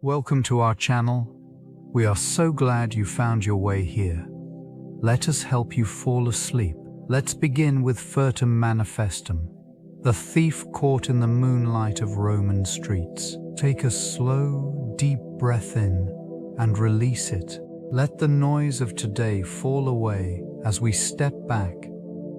Welcome to our channel. We are so glad you found your way here. Let us help you fall asleep. Let's begin with Furtum Manifestum, the thief caught in the moonlight of Roman streets. Take a slow, deep breath in and release it. Let the noise of today fall away as we step back,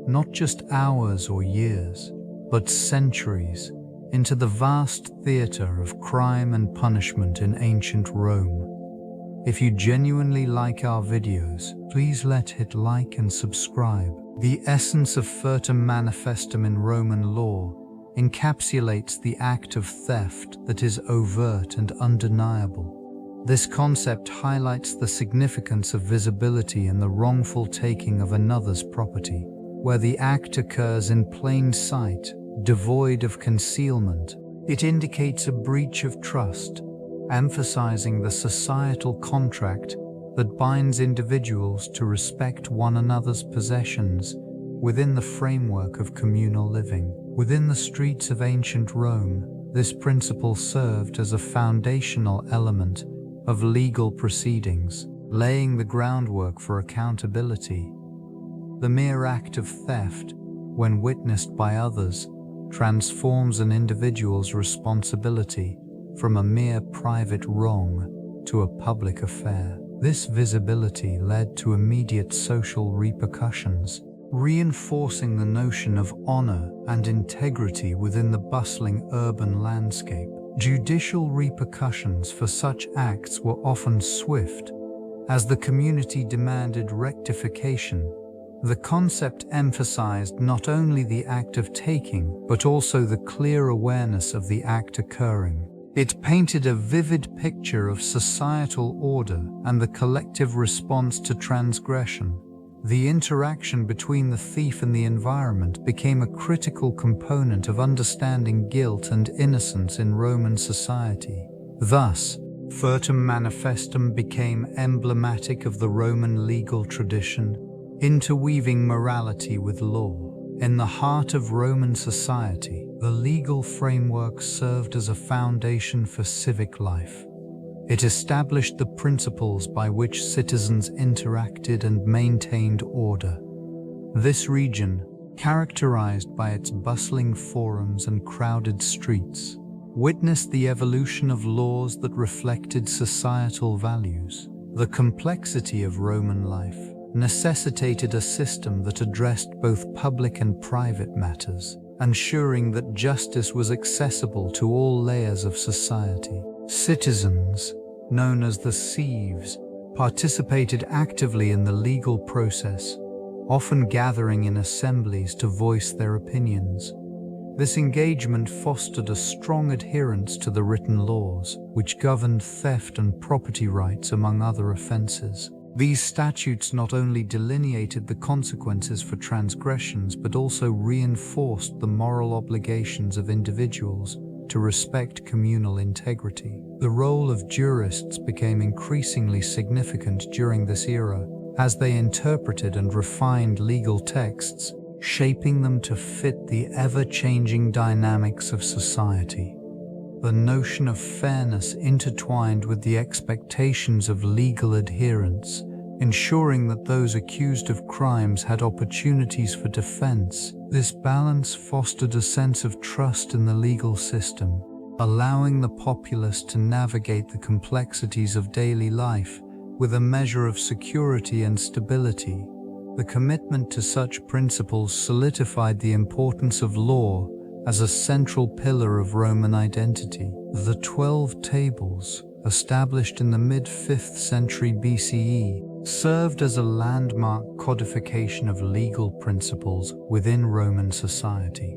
not just hours or years, but centuries, into the vast theater of crime and punishment in ancient Rome. If you genuinely like our videos, please hit like and subscribe. The essence of Furtum Manifestum in Roman law encapsulates the act of theft that is overt and undeniable. This concept highlights the significance of visibility in the wrongful taking of another's property, where the act occurs in plain sight, devoid of concealment. It indicates a breach of trust, emphasizing the societal contract that binds individuals to respect one another's possessions within the framework of communal living. Within the streets of ancient Rome, this principle served as a foundational element of legal proceedings, laying the groundwork for accountability. The mere act of theft, when witnessed by others, transforms an individual's responsibility from a mere private wrong to a public affair. This visibility led to immediate social repercussions, reinforcing the notion of honor and integrity within the bustling urban landscape. Judicial repercussions for such acts were often swift, as the community demanded rectification. The concept emphasized not only the act of taking, but also the clear awareness of the act occurring. It painted a vivid picture of societal order and the collective response to transgression. The interaction between the thief and the environment became a critical component of understanding guilt and innocence in Roman society. Thus, Furtum Manifestum became emblematic of the Roman legal tradition, interweaving morality with law. In the heart of Roman society, the legal framework served as a foundation for civic life. It established the principles by which citizens interacted and maintained order. This region, characterized by its bustling forums and crowded streets, witnessed the evolution of laws that reflected societal values. The complexity of Roman life necessitated a system that addressed both public and private matters, ensuring that justice was accessible to all layers of society. Citizens, known as the sieves, participated actively in the legal process, often gathering in assemblies to voice their opinions. This engagement fostered a strong adherence to the written laws, which governed theft and property rights among other offenses. These statutes not only delineated the consequences for transgressions but also reinforced the moral obligations of individuals to respect communal integrity. The role of jurists became increasingly significant during this era, as they interpreted and refined legal texts, shaping them to fit the ever-changing dynamics of society. The notion of fairness intertwined with the expectations of legal adherence, ensuring that those accused of crimes had opportunities for defense. This balance fostered a sense of trust in the legal system, allowing the populace to navigate the complexities of daily life with a measure of security and stability. The commitment to such principles solidified the importance of law as a central pillar of Roman identity. The 12 Tables, established in the mid-5th century BCE, served as a landmark codification of legal principles within Roman society.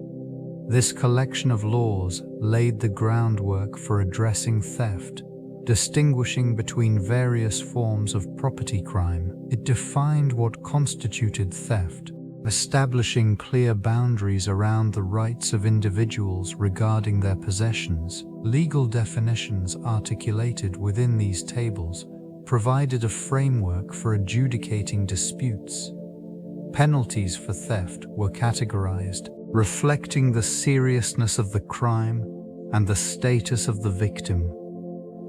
This collection of laws laid the groundwork for addressing theft, distinguishing between various forms of property crime. It defined what constituted theft, establishing clear boundaries around the rights of individuals regarding their possessions. Legal definitions articulated within these tables provided a framework for adjudicating disputes. Penalties for theft were categorized, reflecting the seriousness of the crime and the status of the victim.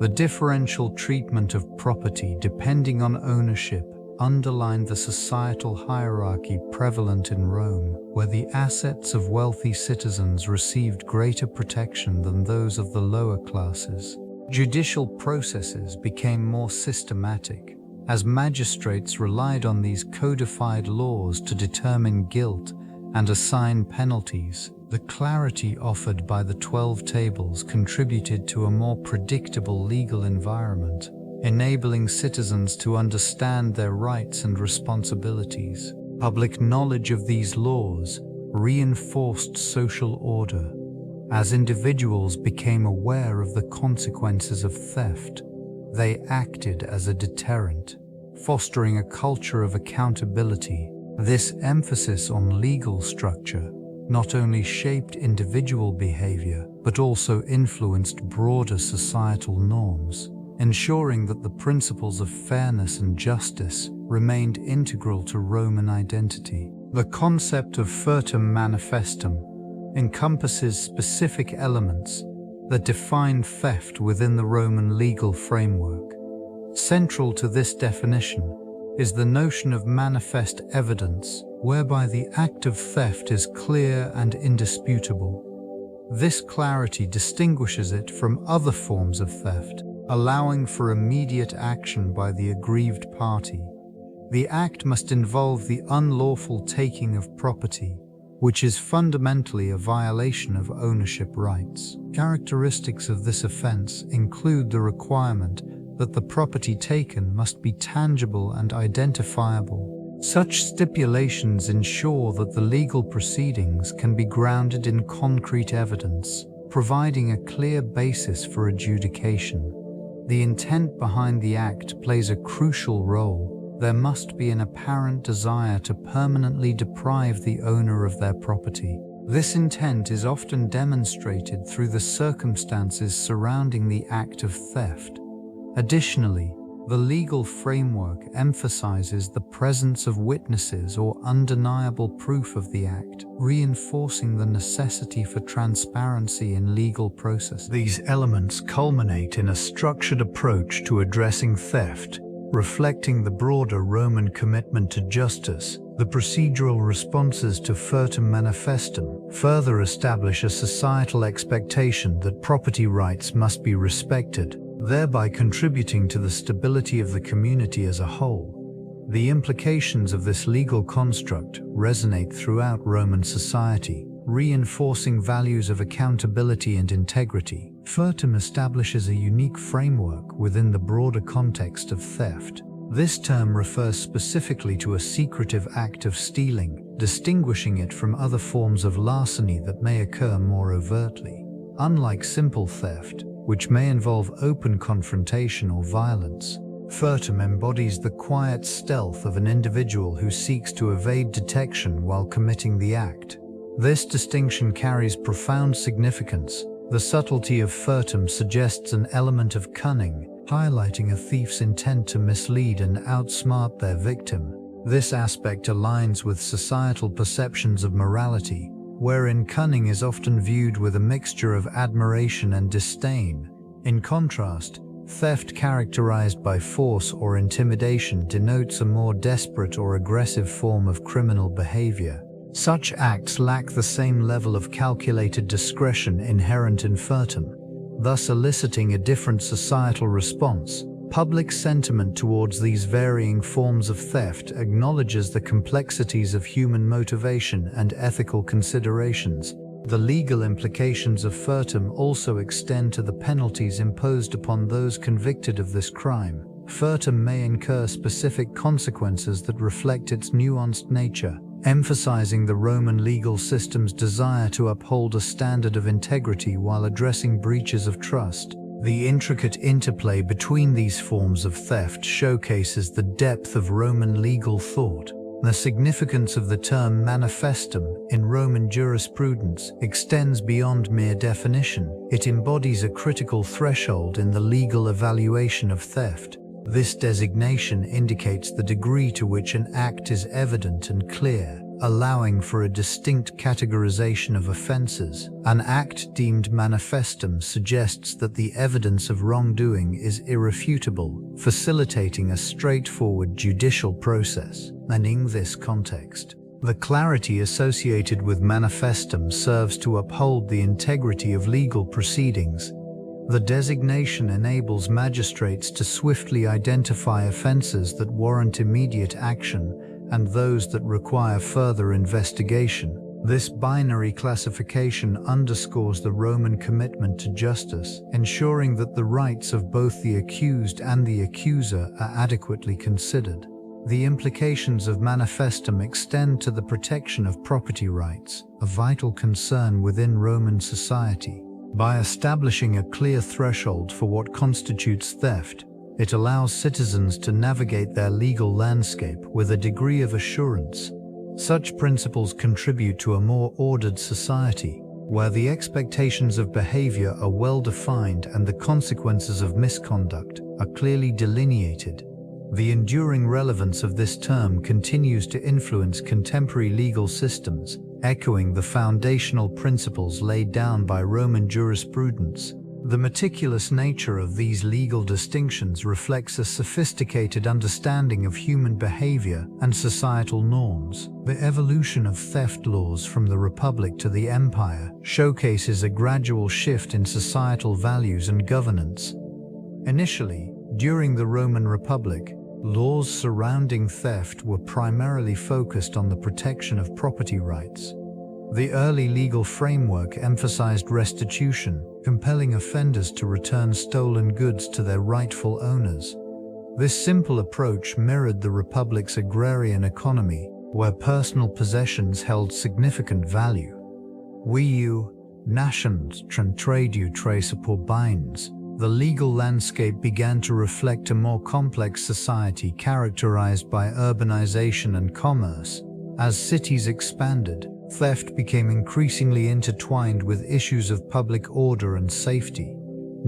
The differential treatment of property depending on ownership underlined the societal hierarchy prevalent in Rome, where the assets of wealthy citizens received greater protection than those of the lower classes. Judicial processes became more systematic, as magistrates relied on these codified laws to determine guilt and assign penalties. The clarity offered by the 12 tables contributed to a more predictable legal environment, enabling citizens to understand their rights and responsibilities. Public knowledge of these laws reinforced social order, as individuals became aware of the consequences of theft. They acted as a deterrent, fostering a culture of accountability. This emphasis on legal structure not only shaped individual behavior, but also influenced broader societal norms, ensuring that the principles of fairness and justice remained integral to Roman identity. The concept of Furtum Manifestum encompasses specific elements that define theft within the Roman legal framework. Central to this definition is the notion of manifest evidence, whereby the act of theft is clear and indisputable. This clarity distinguishes it from other forms of theft, allowing for immediate action by the aggrieved party. The act must involve the unlawful taking of property, which is fundamentally a violation of ownership rights. Characteristics of this offense include the requirement that the property taken must be tangible and identifiable. Such stipulations ensure that the legal proceedings can be grounded in concrete evidence, providing a clear basis for adjudication. The intent behind the act plays a crucial role. There must be an apparent desire to permanently deprive the owner of their property. This intent is often demonstrated through the circumstances surrounding the act of theft. Additionally, the legal framework emphasizes the presence of witnesses or undeniable proof of the act, reinforcing the necessity for transparency in legal processes. These elements culminate in a structured approach to addressing theft, reflecting the broader Roman commitment to justice. The procedural responses to Furtum Manifestum further establish a societal expectation that property rights must be respected, thereby contributing to the stability of the community as a whole. The implications of this legal construct resonate throughout Roman society, reinforcing values of accountability and integrity. Furtum establishes a unique framework within the broader context of theft. This term refers specifically to a secretive act of stealing, distinguishing it from other forms of larceny that may occur more overtly. Unlike simple theft, which may involve open confrontation or violence, Furtum embodies the quiet stealth of an individual who seeks to evade detection while committing the act. This distinction carries profound significance. The subtlety of Furtum suggests an element of cunning, highlighting a thief's intent to mislead and outsmart their victim. This aspect aligns with societal perceptions of morality, wherein cunning is often viewed with a mixture of admiration and disdain. In contrast, theft characterized by force or intimidation denotes a more desperate or aggressive form of criminal behavior. Such acts lack the same level of calculated discretion inherent in Furtum, thus eliciting a different societal response. Public sentiment towards these varying forms of theft acknowledges the complexities of human motivation and ethical considerations. The legal implications of Furtum also extend to the penalties imposed upon those convicted of this crime. Furtum may incur specific consequences that reflect its nuanced nature, emphasizing the Roman legal system's desire to uphold a standard of integrity while addressing breaches of trust. The intricate interplay between these forms of theft showcases the depth of Roman legal thought. The significance of the term manifestum in Roman jurisprudence extends beyond mere definition. It embodies a critical threshold in the legal evaluation of theft. This designation indicates the degree to which an act is evident and clear, allowing for a distinct categorization of offenses. An act deemed manifestum suggests that the evidence of wrongdoing is irrefutable, facilitating a straightforward judicial process. And in this context, the clarity associated with manifestum serves to uphold the integrity of legal proceedings. The designation enables magistrates to swiftly identify offenses that warrant immediate action and those that require further investigation. This binary classification underscores the Roman commitment to justice, ensuring that the rights of both the accused and the accuser are adequately considered. The implications of manifestum extend to the protection of property rights, a vital concern within Roman society. By establishing a clear threshold for what constitutes theft, it allows citizens to navigate their legal landscape with a degree of assurance. Such principles contribute to a more ordered society, where the expectations of behavior are well defined and the consequences of misconduct are clearly delineated. The enduring relevance of this term continues to influence contemporary legal systems, echoing the foundational principles laid down by Roman jurisprudence. The meticulous nature of these legal distinctions reflects a sophisticated understanding of human behavior and societal norms. The evolution of theft laws from the Republic to the Empire showcases a gradual shift in societal values and governance. Initially, during the Roman Republic, laws surrounding theft were primarily focused on the protection of property rights. The early legal framework emphasized restitution, compelling offenders to return stolen goods to their rightful owners. This simple approach mirrored the Republic's agrarian economy, where personal possessions held significant value. Nations trade trace binds. The legal landscape began to reflect a more complex society characterized by urbanization and commerce. As cities expanded, theft became increasingly intertwined with issues of public order and safety.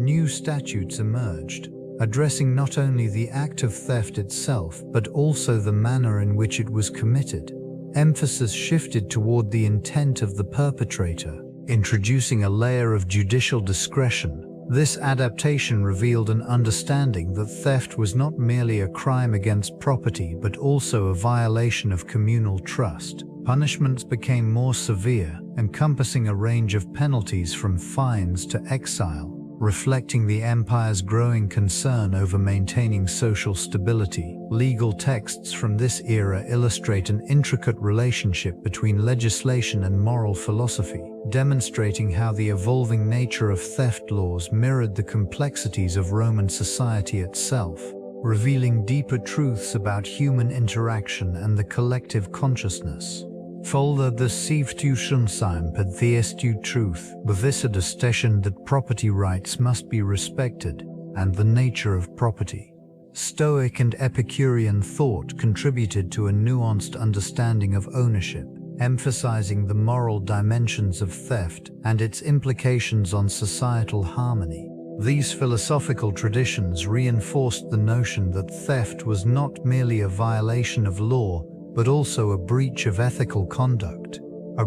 New statutes emerged, addressing not only the act of theft itself but also the manner in which it was committed. Emphasis shifted toward the intent of the perpetrator, introducing a layer of judicial discretion. This adaptation revealed an understanding that theft was not merely a crime against property but also a violation of communal trust. Punishments became more severe, encompassing a range of penalties from fines to exile, reflecting the empire's growing concern over maintaining social stability. Legal texts from this era illustrate an intricate relationship between legislation and moral philosophy, demonstrating how the evolving nature of theft laws mirrored the complexities of Roman society itself, revealing deeper truths about human interaction and the collective consciousness. Folder the Constitution per theistic truth, bevisade station that property rights must be respected, and the nature of property. Stoic and Epicurean thought contributed to a nuanced understanding of ownership, emphasizing the moral dimensions of theft and its implications on societal harmony. These philosophical traditions reinforced the notion that theft was not merely a violation of law, but also a breach of ethical conduct.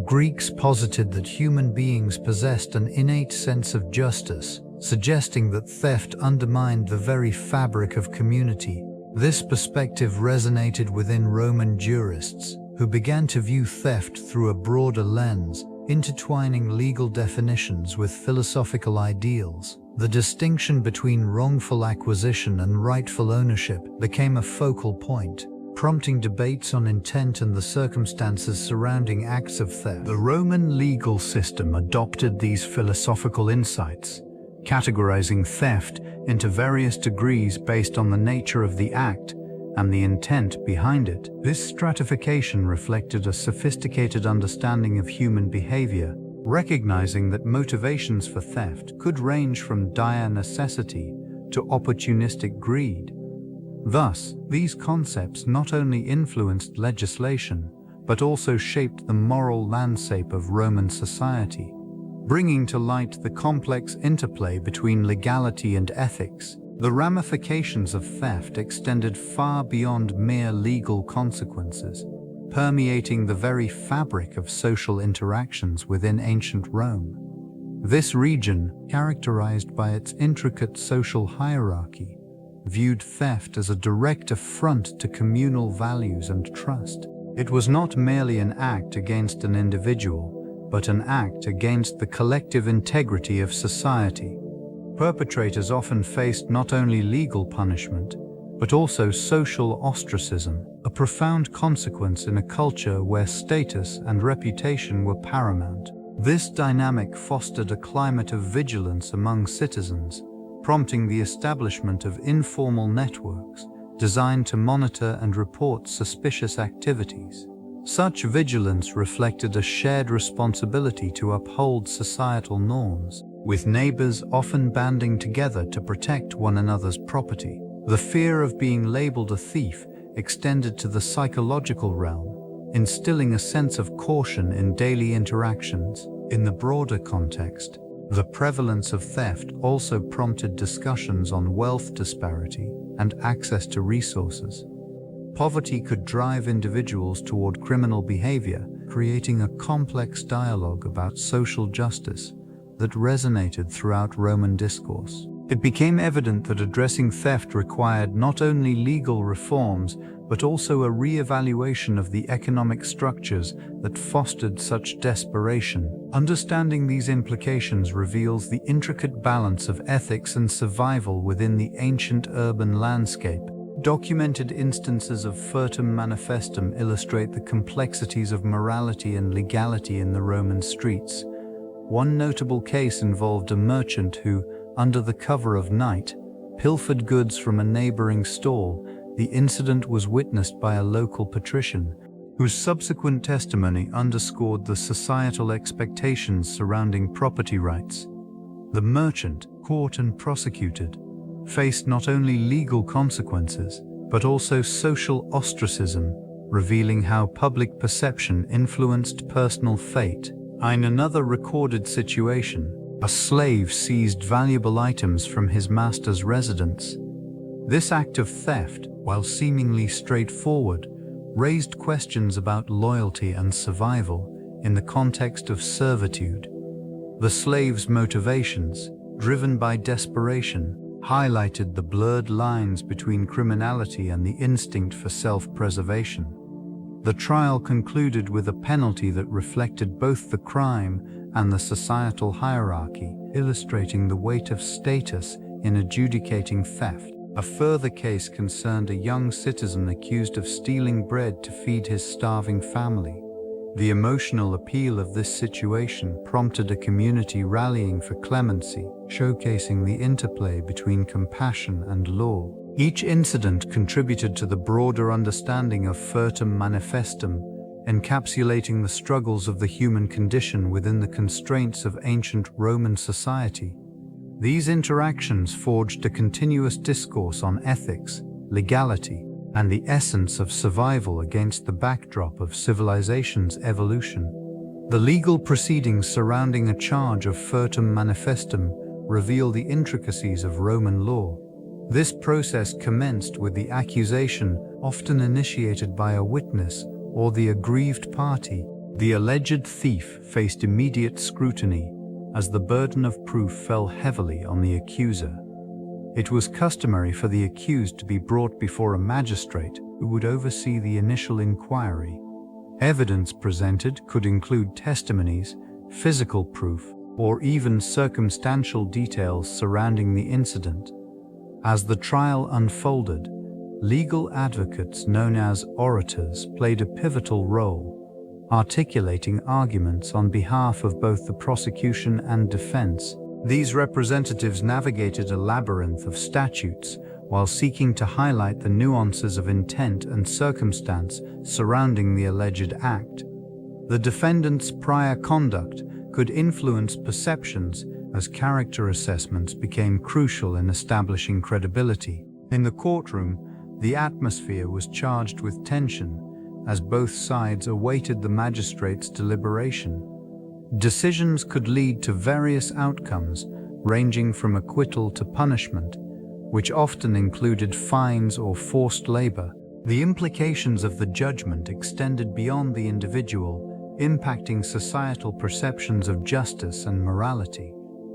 Greeks posited that human beings possessed an innate sense of justice, suggesting that theft undermined the very fabric of community. This perspective resonated within Roman jurists, who began to view theft through a broader lens, intertwining legal definitions with philosophical ideals. The distinction between wrongful acquisition and rightful ownership became a focal point, prompting debates on intent and the circumstances surrounding acts of theft. The Roman legal system adopted these philosophical insights, categorizing theft into various degrees based on the nature of the act and the intent behind it. This stratification reflected a sophisticated understanding of human behavior, recognizing that motivations for theft could range from dire necessity to opportunistic greed. Thus, these concepts not only influenced legislation, but also shaped the moral landscape of Roman society, bringing to light the complex interplay between legality and ethics. The ramifications of theft extended far beyond mere legal consequences. permeating the very fabric of social interactions within ancient Rome. This region, characterized by its intricate social hierarchy, viewed theft as a direct affront to communal values and trust. It was not merely an act against an individual, but an act against the collective integrity of society. Perpetrators often faced not only legal punishment, but also social ostracism, a profound consequence in a culture where status and reputation were paramount. This dynamic fostered a climate of vigilance among citizens, prompting the establishment of informal networks designed to monitor and report suspicious activities. Such vigilance reflected a shared responsibility to uphold societal norms, with neighbors often banding together to protect one another's property. The fear of being labeled a thief extended to the psychological realm, instilling a sense of caution in daily interactions. In the broader context, the prevalence of theft also prompted discussions on wealth disparity and access to resources. Poverty could drive individuals toward criminal behavior, creating a complex dialogue about social justice that resonated throughout Roman discourse. It became evident that addressing theft required not only legal reforms, but also a re-evaluation of the economic structures that fostered such desperation. Understanding these implications reveals the intricate balance of ethics and survival within the ancient urban landscape. Documented instances of Furtum Manifestum illustrate the complexities of morality and legality in the Roman streets. One notable case involved a merchant who, under the cover of night, pilfered goods from a neighboring stall. The incident was witnessed by a local patrician, whose subsequent testimony underscored the societal expectations surrounding property rights. The merchant, caught and prosecuted, faced not only legal consequences, but also social ostracism, revealing how public perception influenced personal fate. In another recorded situation, a slave seized valuable items from his master's residence. This act of theft, while seemingly straightforward, raised questions about loyalty and survival in the context of servitude. The slave's motivations, driven by desperation, highlighted the blurred lines between criminality and the instinct for self-preservation. The trial concluded with a penalty that reflected both the crime and the societal hierarchy, illustrating the weight of status in adjudicating theft. A further case concerned a young citizen accused of stealing bread to feed his starving family. The emotional appeal of this situation prompted a community rallying for clemency, showcasing the interplay between compassion and law. Each incident contributed to the broader understanding of Furtum Manifestum, encapsulating the struggles of the human condition within the constraints of ancient Roman society. These interactions forged a continuous discourse on ethics, legality, and the essence of survival against the backdrop of civilization's evolution. The legal proceedings surrounding a charge of Furtum Manifestum reveal the intricacies of Roman law. This process commenced with the accusation, often initiated by a witness or the aggrieved party. The alleged thief faced immediate scrutiny, as the burden of proof fell heavily on the accuser. It was customary for the accused to be brought before a magistrate who would oversee the initial inquiry. Evidence presented could include testimonies, physical proof, or even circumstantial details surrounding the incident. As the trial unfolded, legal advocates known as orators played a pivotal role, articulating arguments on behalf of both the prosecution and defense. These representatives navigated a labyrinth of statutes while seeking to highlight the nuances of intent and circumstance surrounding the alleged act. The defendant's prior conduct could influence perceptions, as character assessments became crucial in establishing credibility. In the courtroom, the atmosphere was charged with tension, as both sides awaited the magistrate's deliberation. Decisions could lead to various outcomes, ranging from acquittal to punishment, which often included fines or forced labor. The implications of the judgment extended beyond the individual, impacting societal perceptions of justice and morality.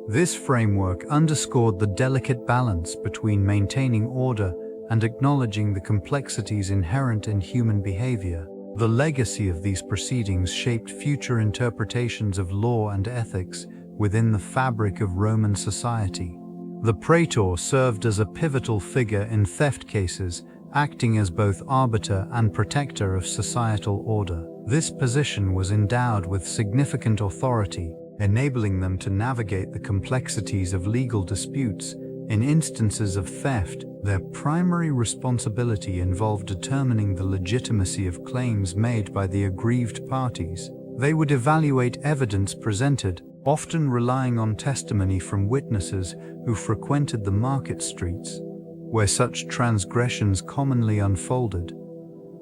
This framework underscored the delicate balance between maintaining order and acknowledging the complexities inherent in human behavior. The legacy of these proceedings shaped future interpretations of law and ethics within the fabric of Roman society. The praetor served as a pivotal figure in theft cases, acting as both arbiter and protector of societal order. This position was endowed with significant authority, enabling them to navigate the complexities of legal disputes. In instances of theft, their primary responsibility involved determining the legitimacy of claims made by the aggrieved parties. They would evaluate evidence presented, often relying on testimony from witnesses who frequented the market streets, where such transgressions commonly unfolded.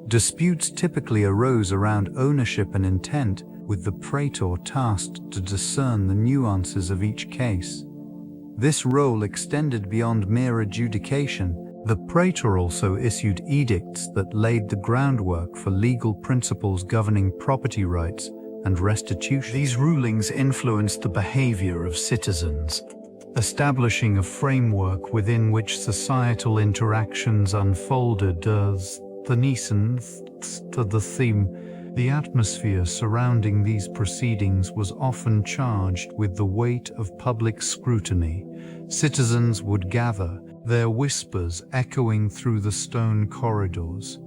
Disputes typically arose around ownership and intent, with the praetor tasked to discern the nuances of each case. This role extended beyond mere adjudication. The praetor also issued edicts that laid the groundwork for legal principles governing property rights and restitution. These rulings influenced the behavior of citizens, establishing a framework within which societal interactions unfolded. As the theme, the atmosphere surrounding these proceedings was often charged with the weight of public scrutiny. Citizens would gather, their whispers echoing through the stone corridors,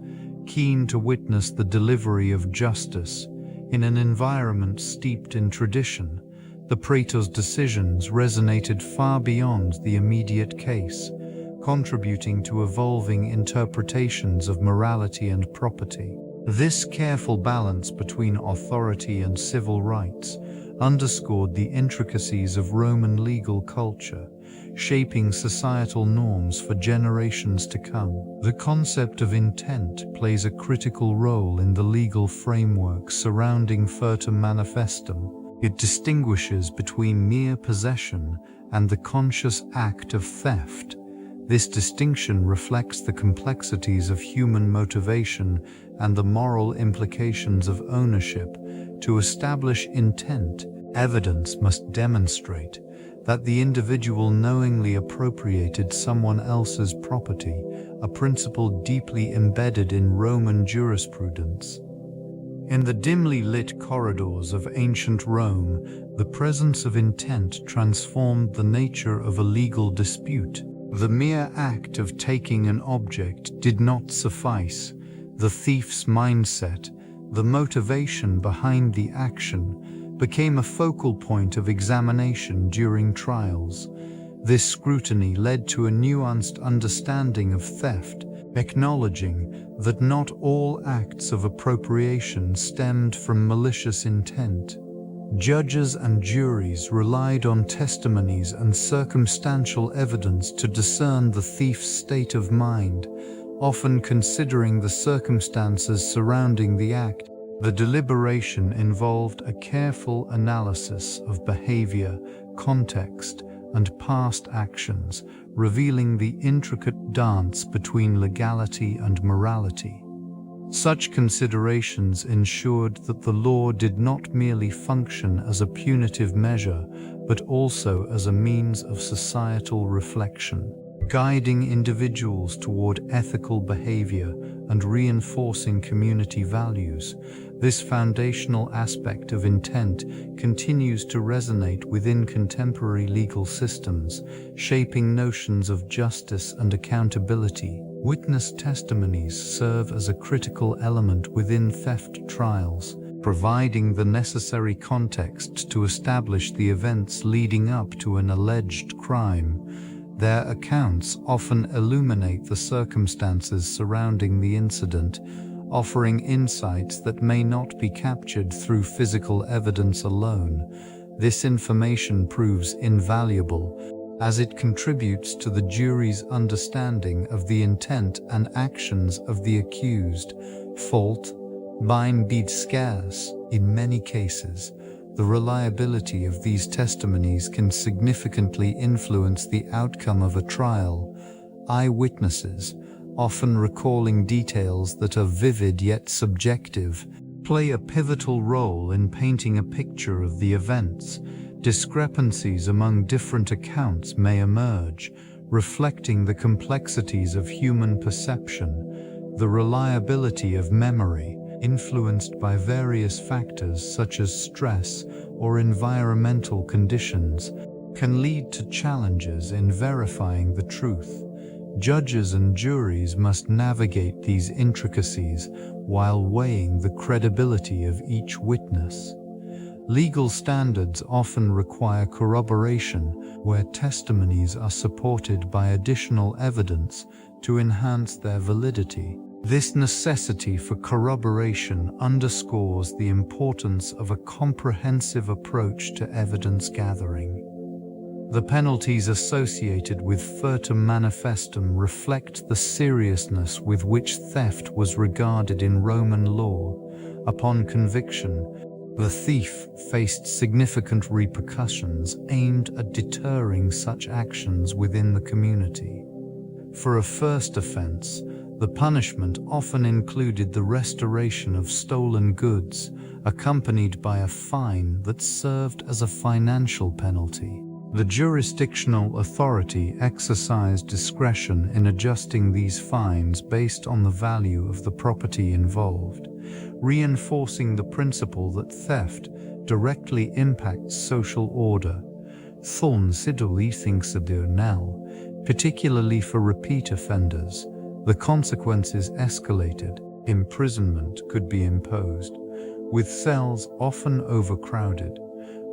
keen to witness the delivery of justice. In an environment steeped in tradition, the praetor's decisions resonated far beyond the immediate case, contributing to evolving interpretations of morality and property. This careful balance between authority and civil rights underscored the intricacies of Roman legal culture, shaping societal norms for generations to come. The concept of intent plays a critical role in the legal framework surrounding Furtum Manifestum. It distinguishes between mere possession and the conscious act of theft. This distinction reflects the complexities of human motivation and the moral implications of ownership. To establish intent, evidence must demonstrate that the individual knowingly appropriated someone else's property, a principle deeply embedded in Roman jurisprudence. In the dimly lit corridors of ancient Rome, the presence of intent transformed the nature of a legal dispute. The mere act of taking an object did not suffice. The thief's mindset, the motivation behind the action, became a focal point of examination during trials. This scrutiny led to a nuanced understanding of theft, acknowledging that not all acts of appropriation stemmed from malicious intent. Judges and juries relied on testimonies and circumstantial evidence to discern the thief's state of mind, often considering the circumstances surrounding the act. The deliberation involved a careful analysis of behavior, context, and past actions, revealing the intricate dance between legality and morality. Such considerations ensured that the law did not merely function as a punitive measure, but also as a means of societal reflection, guiding individuals toward ethical behavior and reinforcing community values. This foundational aspect of intent continues to resonate within contemporary legal systems, shaping notions of justice and accountability. Witness testimonies serve as a critical element within theft trials, providing the necessary context to establish the events leading up to an alleged crime. Their accounts often illuminate the circumstances surrounding the incident, offering insights that may not be captured through physical evidence alone. This information proves invaluable, as it contributes to the jury's understanding of the intent and actions of the accused. Fault bind scarce. In many cases, the reliability of these testimonies can significantly influence the outcome of a trial. Eyewitnesses, often recalling details that are vivid yet subjective, play a pivotal role in painting a picture of the events. Discrepancies among different accounts may emerge, reflecting the complexities of human perception. The reliability of memory, influenced by various factors such as stress or environmental conditions, can lead to challenges in verifying the truth. Judges and juries must navigate these intricacies while weighing the credibility of each witness. Legal standards often require corroboration, where testimonies are supported by additional evidence to enhance their validity. This necessity for corroboration underscores the importance of a comprehensive approach to evidence gathering. The penalties associated with Furtum Manifestum reflect the seriousness with which theft was regarded in Roman law. Upon conviction, the thief faced significant repercussions aimed at deterring such actions within the community. For a first offense, the punishment often included the restoration of stolen goods, accompanied by a fine that served as a financial penalty. The jurisdictional authority exercised discretion in adjusting these fines based on the value of the property involved, reinforcing the principle that theft directly impacts social order. Particularly for repeat offenders, the consequences escalated. Imprisonment could be imposed, with cells often overcrowded,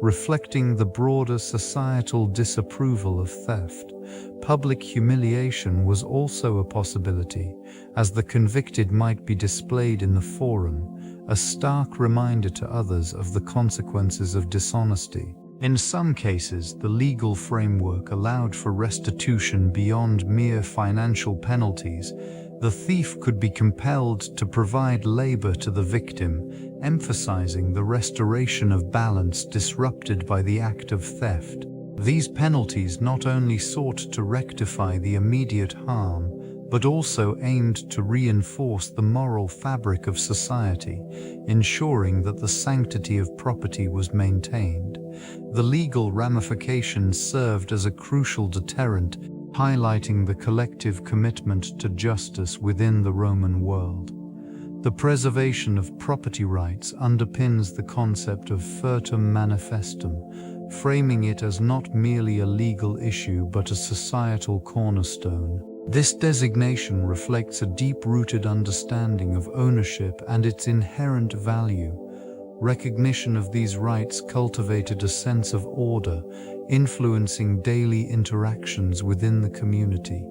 reflecting the broader societal disapproval of theft. Public humiliation was also a possibility, as the convicted might be displayed in the forum, a stark reminder to others of the consequences of dishonesty. In some cases, the legal framework allowed for restitution beyond mere financial penalties. The thief could be compelled to provide labor to the victim, emphasizing the restoration of balance disrupted by the act of theft. These penalties not only sought to rectify the immediate harm, but also aimed to reinforce the moral fabric of society, ensuring that the sanctity of property was maintained. The legal ramifications served as a crucial deterrent, highlighting the collective commitment to justice within the Roman world. The preservation of property rights underpins the concept of Furtum Manifestum, framing it as not merely a legal issue but a societal cornerstone. This designation reflects a deep-rooted understanding of ownership and its inherent value. Recognition of these rights cultivated a sense of order, influencing daily interactions within the community.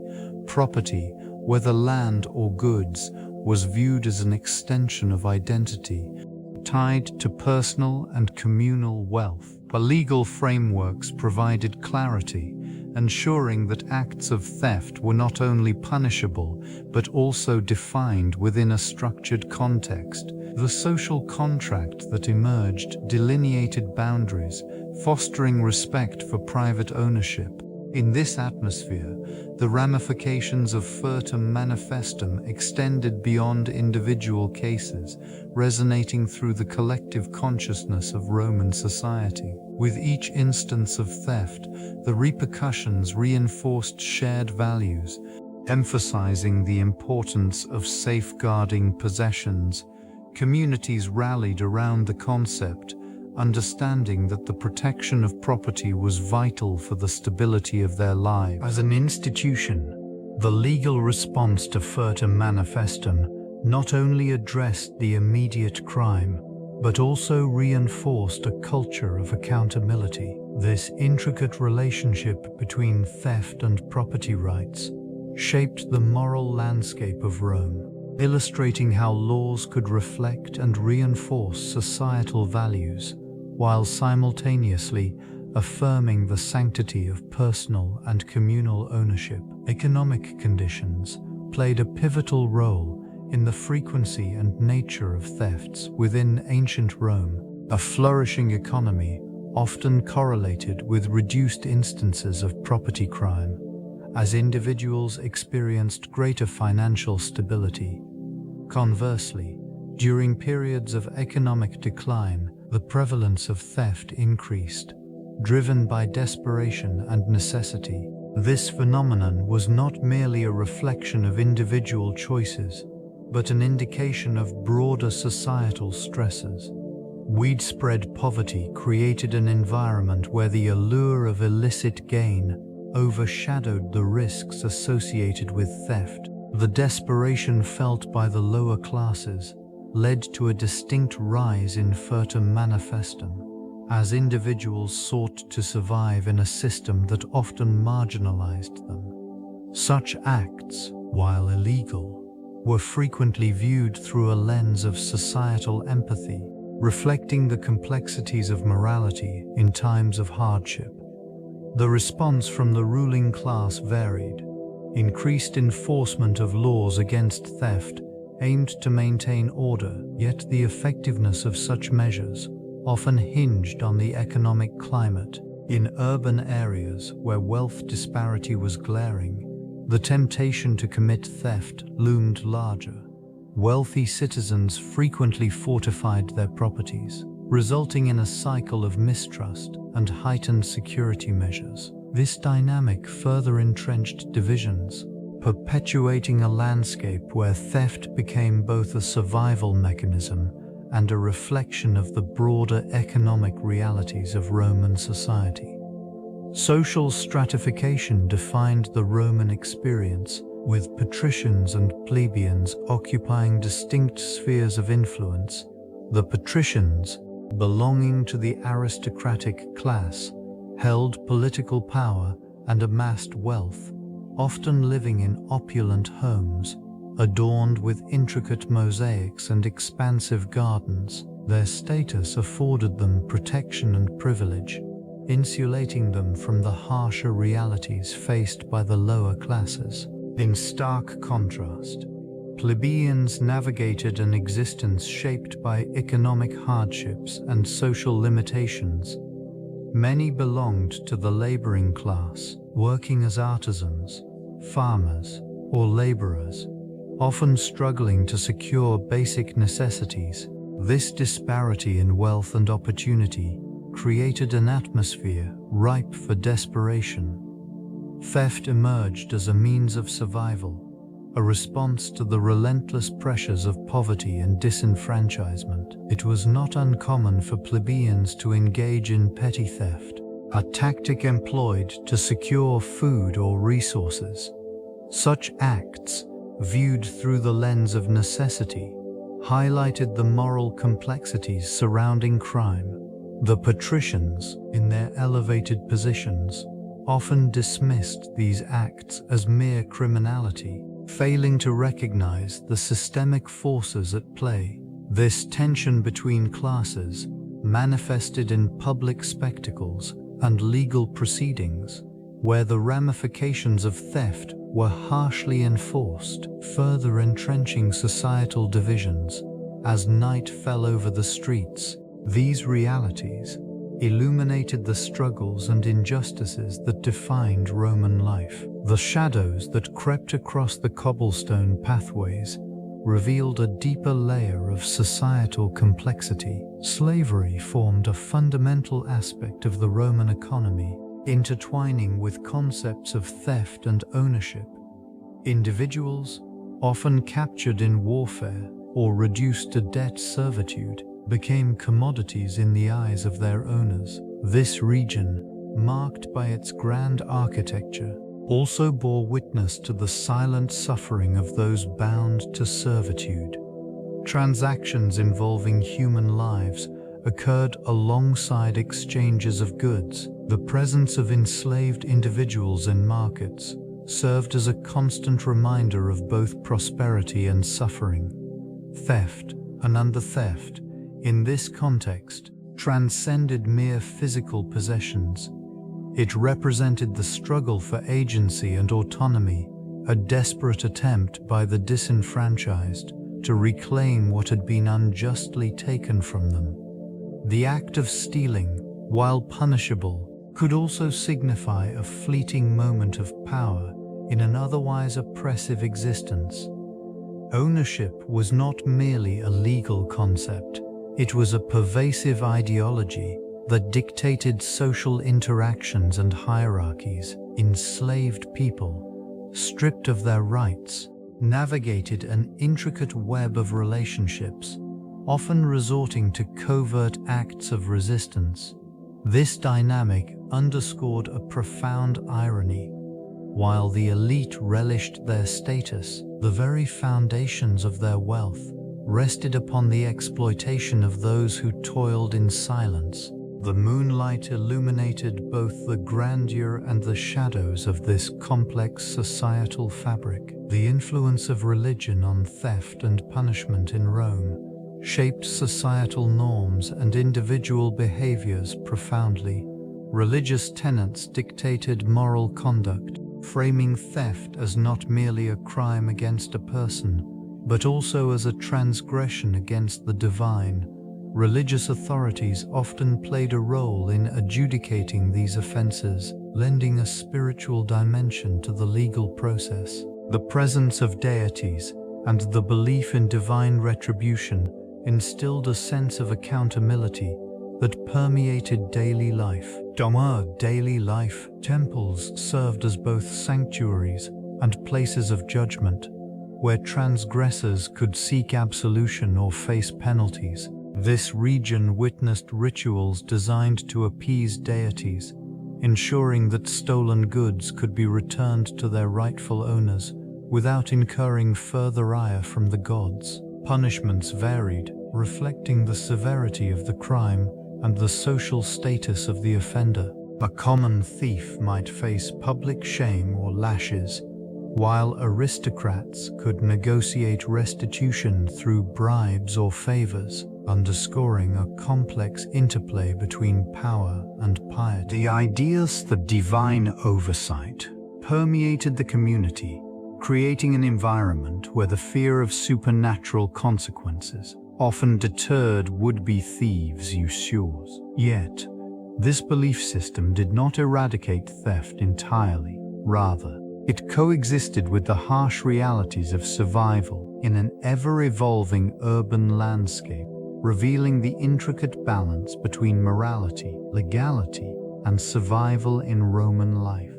Property, whether land or goods, was viewed as an extension of identity, tied to personal and communal wealth. Legal frameworks provided clarity, ensuring that acts of theft were not only punishable, but also defined within a structured context. The social contract that emerged delineated boundaries, fostering respect for private ownership. In this atmosphere, the ramifications of Furtum Manifestum extended beyond individual cases, resonating through the collective consciousness of Roman society. With each instance of theft, the repercussions reinforced shared values, emphasizing the importance of safeguarding possessions. Communities rallied around the concept, understanding that the protection of property was vital for the stability of their lives. As an institution, the legal response to Furtum Manifestum not only addressed the immediate crime, but also reinforced a culture of accountability. This intricate relationship between theft and property rights shaped the moral landscape of Rome, illustrating how laws could reflect and reinforce societal values, while simultaneously affirming the sanctity of personal and communal ownership. Economic conditions played a pivotal role in the frequency and nature of thefts within ancient Rome. A flourishing economy often correlated with reduced instances of property crime, as individuals experienced greater financial stability. Conversely, during periods of economic decline, the prevalence of theft increased, driven by desperation and necessity. This phenomenon was not merely a reflection of individual choices, but an indication of broader societal stresses. Widespread poverty created an environment where the allure of illicit gain overshadowed the risks associated with theft. The desperation felt by the lower classes led to a distinct rise in Furtum Manifestum, as individuals sought to survive in a system that often marginalized them. Such acts, while illegal, were frequently viewed through a lens of societal empathy, reflecting the complexities of morality in times of hardship. The response from the ruling class varied. Increased enforcement of laws against theft aimed to maintain order, yet the effectiveness of such measures often hinged on the economic climate. In urban areas where wealth disparity was glaring, the temptation to commit theft loomed larger. Wealthy citizens frequently fortified their properties, resulting in a cycle of mistrust and heightened security measures. This dynamic further entrenched divisions, perpetuating a landscape where theft became both a survival mechanism and a reflection of the broader economic realities of Roman society. Social stratification defined the Roman experience, with patricians and plebeians occupying distinct spheres of influence. The patricians, belonging to the aristocratic class, held political power and amassed wealth, often living in opulent homes, adorned with intricate mosaics and expansive gardens. Their status afforded them protection and privilege, insulating them from the harsher realities faced by the lower classes. In stark contrast, plebeians navigated an existence shaped by economic hardships and social limitations. Many belonged to the laboring class, working as artisans, farmers, or laborers, often struggling to secure basic necessities. This disparity in wealth and opportunity created an atmosphere ripe for desperation. Theft emerged as a means of survival, a response to the relentless pressures of poverty and disenfranchisement. It was not uncommon for plebeians to engage in petty theft, a tactic employed to secure food or resources. Such acts, viewed through the lens of necessity, highlighted the moral complexities surrounding crime. The patricians, in their elevated positions, often dismissed these acts as mere criminality, failing to recognize the systemic forces at play. This tension between classes manifested in public spectacles and legal proceedings, where the ramifications of theft were harshly enforced, further entrenching societal divisions. As night fell over the streets, these realities illuminated the struggles and injustices that defined Roman life. The shadows that crept across the cobblestone pathways revealed a deeper layer of societal complexity. Slavery formed a fundamental aspect of the Roman economy, intertwining with concepts of theft and ownership. Individuals, often captured in warfare or reduced to debt servitude, became commodities in the eyes of their owners. This region, marked by its grand architecture, also bore witness to the silent suffering of those bound to servitude. Transactions involving human lives occurred alongside exchanges of goods. The presence of enslaved individuals in markets served as a constant reminder of both prosperity and suffering. Theft, and under theft, in this context, transcended mere physical possessions. It represented the struggle for agency and autonomy, a desperate attempt by the disenfranchised to reclaim what had been unjustly taken from them. The act of stealing, while punishable, could also signify a fleeting moment of power, in an otherwise oppressive existence. Ownership was not merely a legal concept, it was a pervasive ideology that dictated social interactions and hierarchies. Enslaved people, stripped of their rights, navigated an intricate web of relationships, often resorting to covert acts of resistance. This dynamic underscored a profound irony. While the elite relished their status, the very foundations of their wealth rested upon the exploitation of those who toiled in silence. The moonlight illuminated both the grandeur and the shadows of this complex societal fabric. The influence of religion on theft and punishment in Rome shaped societal norms and individual behaviors profoundly. Religious tenets dictated moral conduct, framing theft as not merely a crime against a person, but also as a transgression against the divine. Religious authorities often played a role in adjudicating these offenses, lending a spiritual dimension to the legal process. The presence of deities and the belief in divine retribution instilled a sense of accountability that permeated daily life. Daily life, temples served as both sanctuaries and places of judgment, where transgressors could seek absolution or face penalties. This region witnessed rituals designed to appease deities, ensuring that stolen goods could be returned to their rightful owners without incurring further ire from the gods. Punishments varied, reflecting the severity of the crime and the social status of the offender. A common thief might face public shame or lashes, while aristocrats could negotiate restitution through bribes or favors, underscoring a complex interplay between power and piety. The ideas of divine oversight permeated the community, creating an environment where the fear of supernatural consequences often deterred would-be thieves' usurers. Yet, this belief system did not eradicate theft entirely. Rather, it coexisted with the harsh realities of survival in an ever-evolving urban landscape, revealing the intricate balance between morality, legality, and survival in Roman life.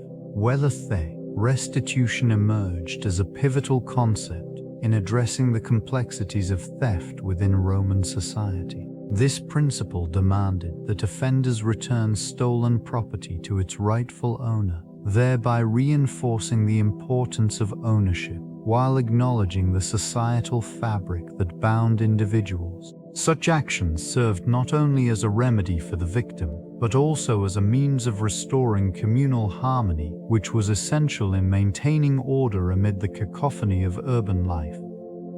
Restitution emerged as a pivotal concept in addressing the complexities of theft within Roman society. This principle demanded that offenders return stolen property to its rightful owner, thereby reinforcing the importance of ownership while acknowledging the societal fabric that bound individuals. Such actions served not only as a remedy for the victim, but also as a means of restoring communal harmony, which was essential in maintaining order amid the cacophony of urban life.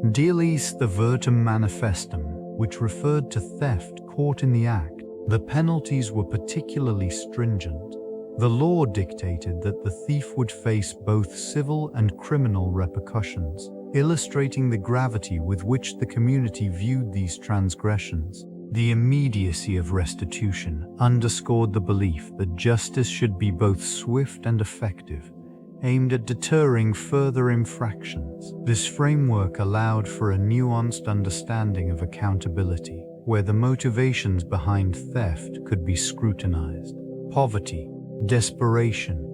The Furtum Manifestum, which referred to theft caught in the act, the penalties were particularly stringent. The law dictated that the thief would face both civil and criminal repercussions, illustrating the gravity with which the community viewed these transgressions. The immediacy of restitution underscored the belief that justice should be both swift and effective, aimed at deterring further infractions. This framework allowed for a nuanced understanding of accountability, where the motivations behind theft could be scrutinized. Poverty, desperation,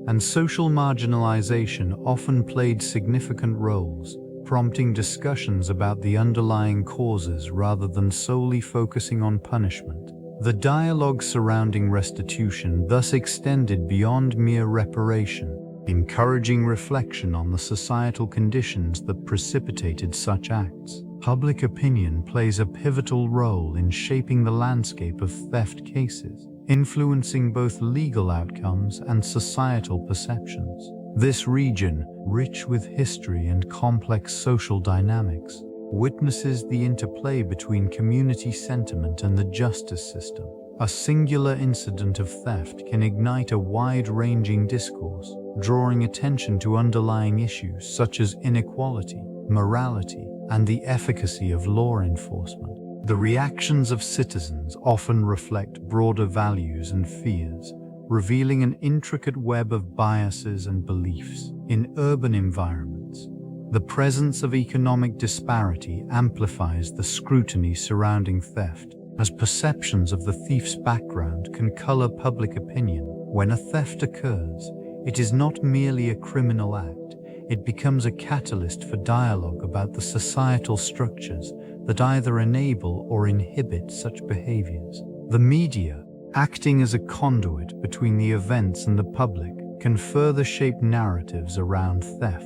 and social marginalization often played significant roles, prompting discussions about the underlying causes rather than solely focusing on punishment. The dialogue surrounding restitution thus extended beyond mere reparation, encouraging reflection on the societal conditions that precipitated such acts. Public opinion plays a pivotal role in shaping the landscape of theft cases, influencing both legal outcomes and societal perceptions. This region, rich with history and complex social dynamics, witnesses the interplay between community sentiment and the justice system. A singular incident of theft can ignite a wide-ranging discourse, drawing attention to underlying issues such as inequality, morality, and the efficacy of law enforcement. The reactions of citizens often reflect broader values and fears, revealing an intricate web of biases and beliefs. In urban environments, the presence of economic disparity amplifies the scrutiny surrounding theft, as perceptions of the thief's background can color public opinion. When a theft occurs, it is not merely a criminal act, it becomes a catalyst for dialogue about the societal structures that either enable or inhibit such behaviors. The media, acting as a conduit between the events and the public, can further shape narratives around theft.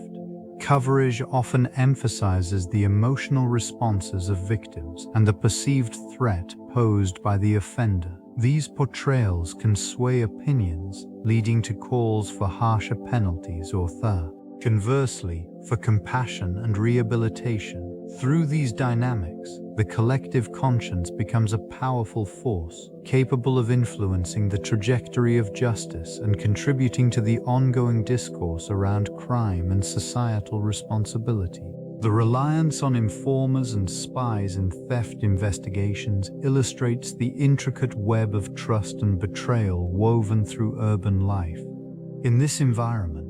Coverage often emphasizes the emotional responses of victims and the perceived threat posed by the offender. These portrayals can sway opinions, leading to calls for harsher penalties or conversely, for compassion and rehabilitation. Through these dynamics, the collective conscience becomes a powerful force, capable of influencing the trajectory of justice and contributing to the ongoing discourse around crime and societal responsibility. The reliance on informers and spies in theft investigations illustrates the intricate web of trust and betrayal woven through urban life. In this environment,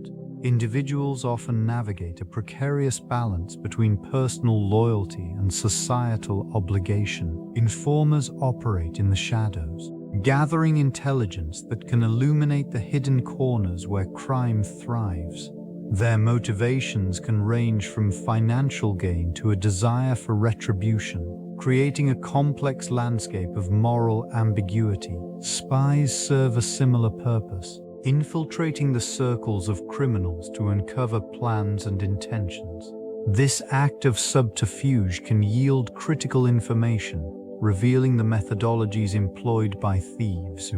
individuals often navigate a precarious balance between personal loyalty and societal obligation. Informers operate in the shadows, gathering intelligence that can illuminate the hidden corners where crime thrives. Their motivations can range from financial gain to a desire for retribution, creating a complex landscape of moral ambiguity. Spies serve a similar purpose, infiltrating the circles of criminals to uncover plans and intentions. This act of subterfuge can yield critical information, revealing the methodologies employed by thieves.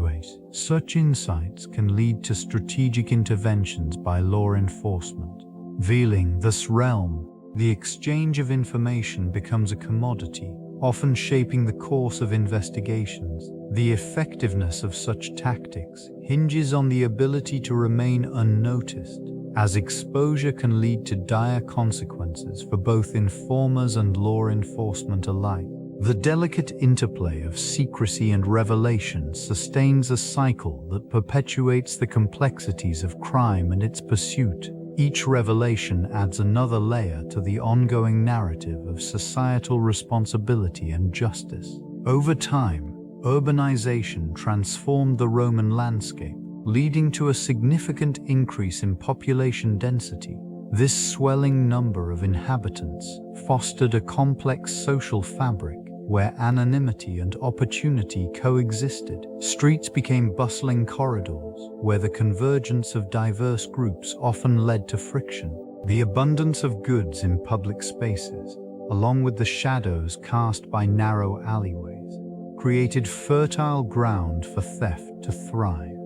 Such insights can lead to strategic interventions by law enforcement. Revealing this realm, the exchange of information becomes a commodity, often shaping the course of investigations. The effectiveness of such tactics hinges on the ability to remain unnoticed, as exposure can lead to dire consequences for both informers and law enforcement alike. The delicate interplay of secrecy and revelation sustains a cycle that perpetuates the complexities of crime and its pursuit. Each revelation adds another layer to the ongoing narrative of societal responsibility and justice. Over time, urbanization transformed the Roman landscape, leading to a significant increase in population density. This swelling number of inhabitants fostered a complex social fabric where anonymity and opportunity coexisted. Streets became bustling corridors where the convergence of diverse groups often led to friction. The abundance of goods in public spaces, along with the shadows cast by narrow alleyways, created fertile ground for theft to thrive.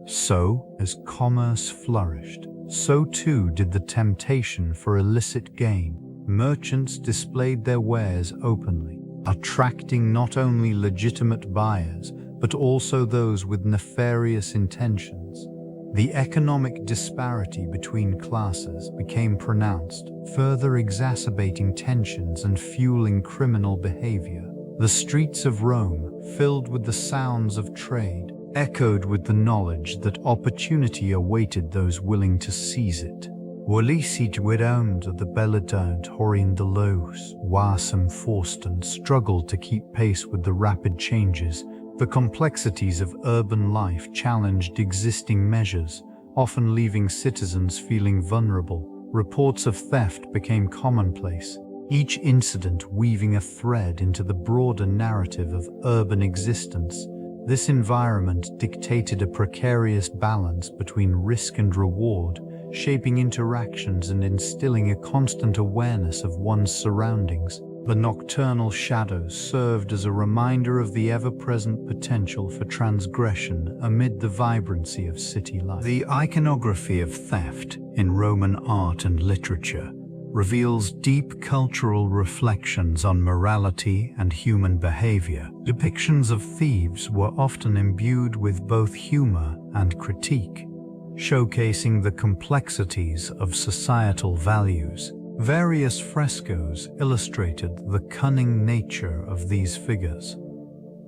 So, as commerce flourished, so too did the temptation for illicit gain. Merchants displayed their wares openly, attracting not only legitimate buyers, but also those with nefarious intentions. The economic disparity between classes became pronounced, further exacerbating tensions and fueling criminal behavior. The streets of Rome, filled with the sounds of trade, echoed with the knowledge that opportunity awaited those willing to seize it. Volicit widowed the belladont horindelos, wasum Forsten struggled to keep pace with the rapid changes. The complexities of urban life challenged existing measures, often leaving citizens feeling vulnerable. Reports of theft became commonplace, each incident weaving a thread into the broader narrative of urban existence. This environment dictated a precarious balance between risk and reward, shaping interactions and instilling a constant awareness of one's surroundings. The nocturnal shadows served as a reminder of the ever-present potential for transgression amid the vibrancy of city life. The iconography of theft in Roman art and literature reveals deep cultural reflections on morality and human behavior. Depictions of thieves were often imbued with both humor and critique, showcasing the complexities of societal values. Various frescoes illustrated the cunning nature of these figures,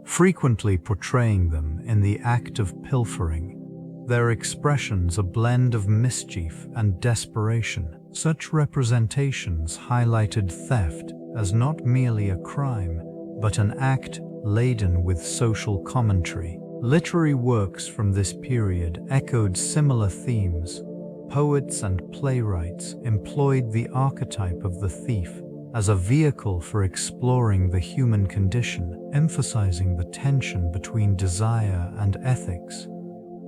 frequently portraying them in the act of pilfering. their expressions a blend of mischief and desperation. Such representations highlighted theft as not merely a crime, but an act laden with social commentary. Literary works from this period echoed similar themes. Poets and playwrights employed the archetype of the thief as a vehicle for exploring the human condition, emphasizing the tension between desire and ethics.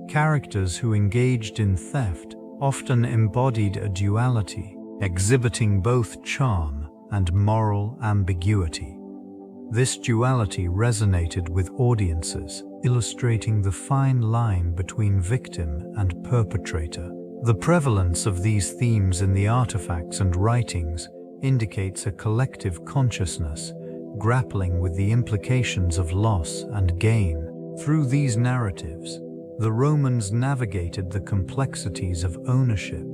Characters who engaged in theft often embodied a duality, exhibiting both charm and moral ambiguity. This duality resonated with audiences, illustrating the fine line between victim and perpetrator. The prevalence of these themes in the artifacts and writings indicates a collective consciousness grappling with the implications of loss and gain. Through these narratives, the Romans navigated the complexities of ownership,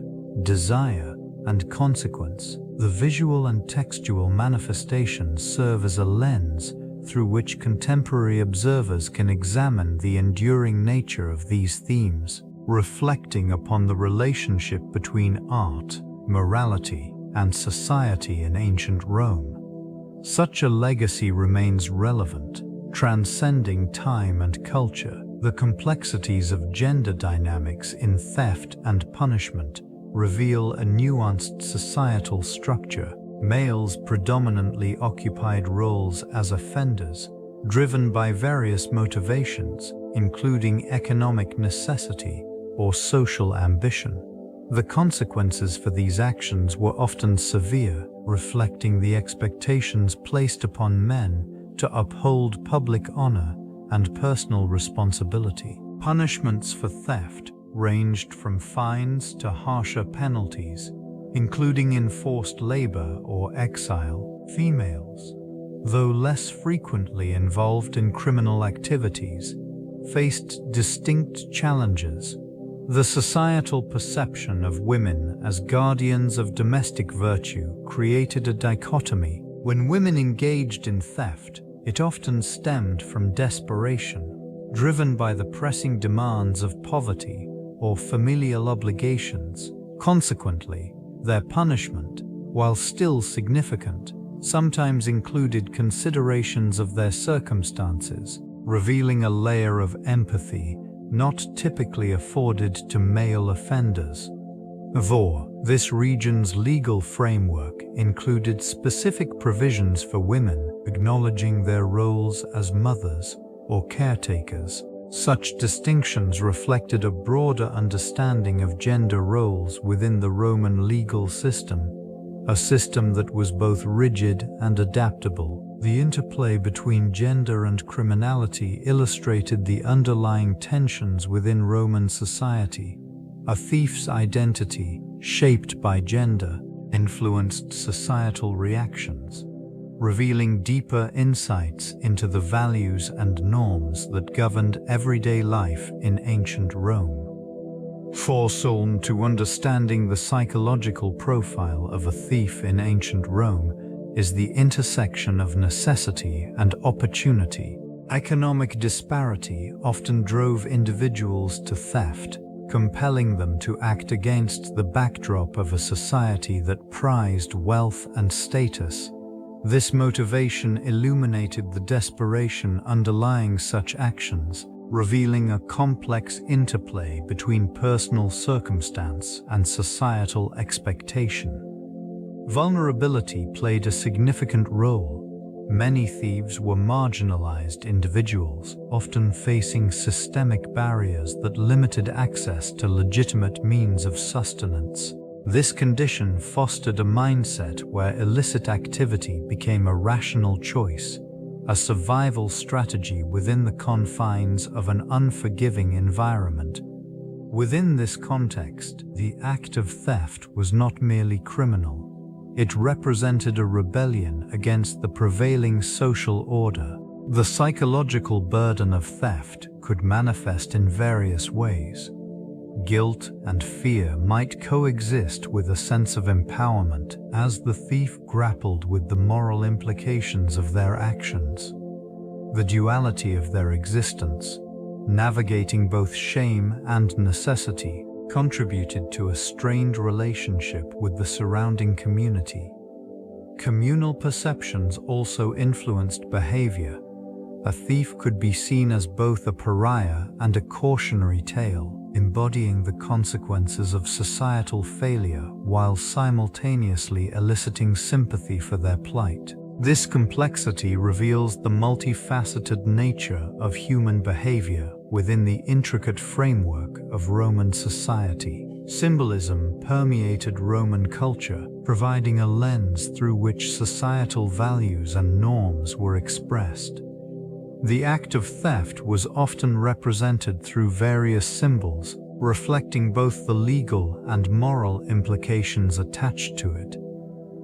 desire, and consequence. The visual and textual manifestations serve as a lens through which contemporary observers can examine the enduring nature of these themes, reflecting upon the relationship between art, morality, and society in ancient Rome. Such a legacy remains relevant, transcending time and culture. The complexities of gender dynamics in theft and punishment reveal a nuanced societal structure. Males predominantly occupied roles as offenders, driven by various motivations, including economic necessity or social ambition. The consequences for these actions were often severe, reflecting the expectations placed upon men to uphold public honor and personal responsibility. Punishments for theft ranged from fines to harsher penalties, including enforced labor or exile. Females, though less frequently involved in criminal activities, faced distinct challenges. The societal perception of women as guardians of domestic virtue created a dichotomy. When women engaged in theft, it often stemmed from desperation, driven by the pressing demands of poverty or familial obligations. Consequently, their punishment, while still significant, sometimes included considerations of their circumstances, revealing a layer of empathy not typically afforded to male offenders. This region's legal framework included specific provisions for women, acknowledging their roles as mothers or caretakers. Such distinctions reflected a broader understanding of gender roles within the Roman legal system, a system that was both rigid and adaptable. The interplay between gender and criminality illustrated the underlying tensions within Roman society. A thief's identity, shaped by gender, influenced societal reactions, revealing deeper insights into the values and norms that governed everyday life in ancient Rome. Foresawn to understanding the psychological profile of a thief in ancient Rome is the intersection of necessity and opportunity. Economic disparity often drove individuals to theft, compelling them to act against the backdrop of a society that prized wealth and status. This motivation illuminated the desperation underlying such actions, revealing a complex interplay between personal circumstance and societal expectation. Vulnerability played a significant role. Many thieves were marginalized individuals, often facing systemic barriers that limited access to legitimate means of sustenance. This condition fostered a mindset where illicit activity became a rational choice, a survival strategy within the confines of an unforgiving environment. Within this context, the act of theft was not merely criminal. It represented a rebellion against the prevailing social order. The psychological burden of theft could manifest in various ways. Guilt and fear might coexist with a sense of empowerment as the thief grappled with the moral implications of their actions. The duality of their existence, navigating both shame and necessity, contributed to a strained relationship with the surrounding community. Communal perceptions also influenced behavior. A thief could be seen as both a pariah and a cautionary tale, embodying the consequences of societal failure while simultaneously eliciting sympathy for their plight. This complexity reveals the multifaceted nature of human behavior within the intricate framework of Roman society. Symbolism permeated Roman culture, providing a lens through which societal values and norms were expressed. The act of theft was often represented through various symbols, reflecting both the legal and moral implications attached to it.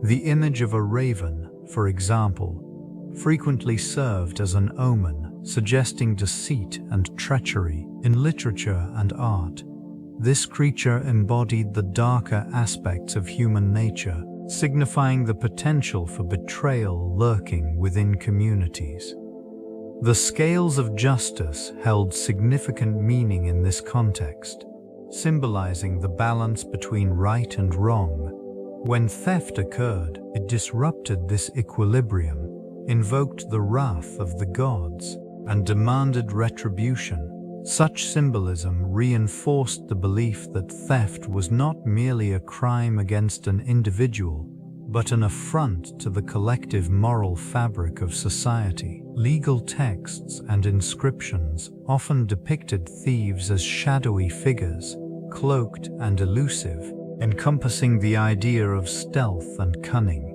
The image of a raven, for example, frequently served as an omen, suggesting deceit and treachery in literature and art. This creature embodied the darker aspects of human nature, signifying the potential for betrayal lurking within communities. The scales of justice held significant meaning in this context, symbolizing the balance between right and wrong. When theft occurred, it disrupted this equilibrium, invoked the wrath of the gods, and demanded retribution. Such symbolism reinforced the belief that theft was not merely a crime against an individual, but an affront to the collective moral fabric of society. Legal texts and inscriptions often depicted thieves as shadowy figures, cloaked and elusive, encompassing the idea of stealth and cunning.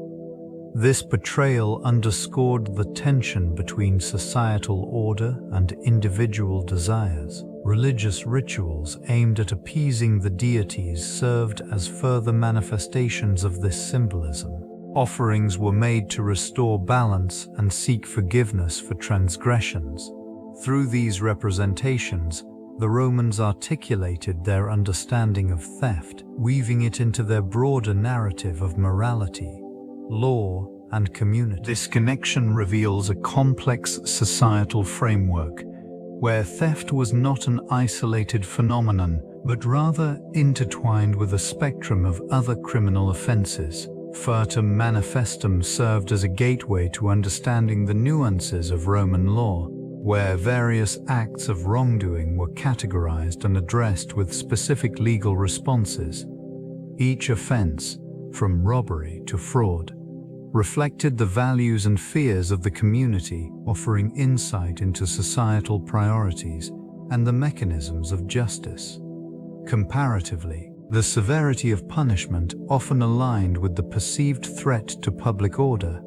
This portrayal underscored the tension between societal order and individual desires. Religious rituals aimed at appeasing the deities served as further manifestations of this symbolism. Offerings were made to restore balance and seek forgiveness for transgressions. Through these representations, the Romans articulated their understanding of theft, weaving it into their broader narrative of morality, law, and community. This connection reveals a complex societal framework, where theft was not an isolated phenomenon, but rather intertwined with a spectrum of other criminal offenses. Furtum Manifestum served as a gateway to understanding the nuances of Roman law, where various acts of wrongdoing were categorized and addressed with specific legal responses. Each offense, from robbery to fraud, reflected the values and fears of the community, offering insight into societal priorities and the mechanisms of justice. Comparatively, the severity of punishment often aligned with the perceived threat to public order.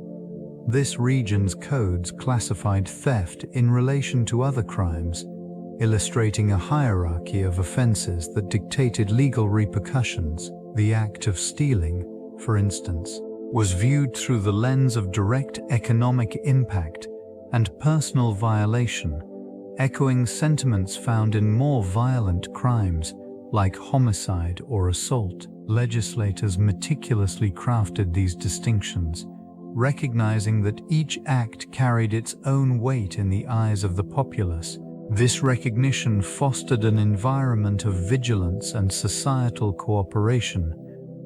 This region's codes classified theft in relation to other crimes, illustrating a hierarchy of offenses that dictated legal repercussions. The act of stealing, for instance, was viewed through the lens of direct economic impact and personal violation, echoing sentiments found in more violent crimes like homicide or assault. Legislators meticulously crafted these distinctions, recognizing that each act carried its own weight in the eyes of the populace. This recognition fostered an environment of vigilance and societal cooperation,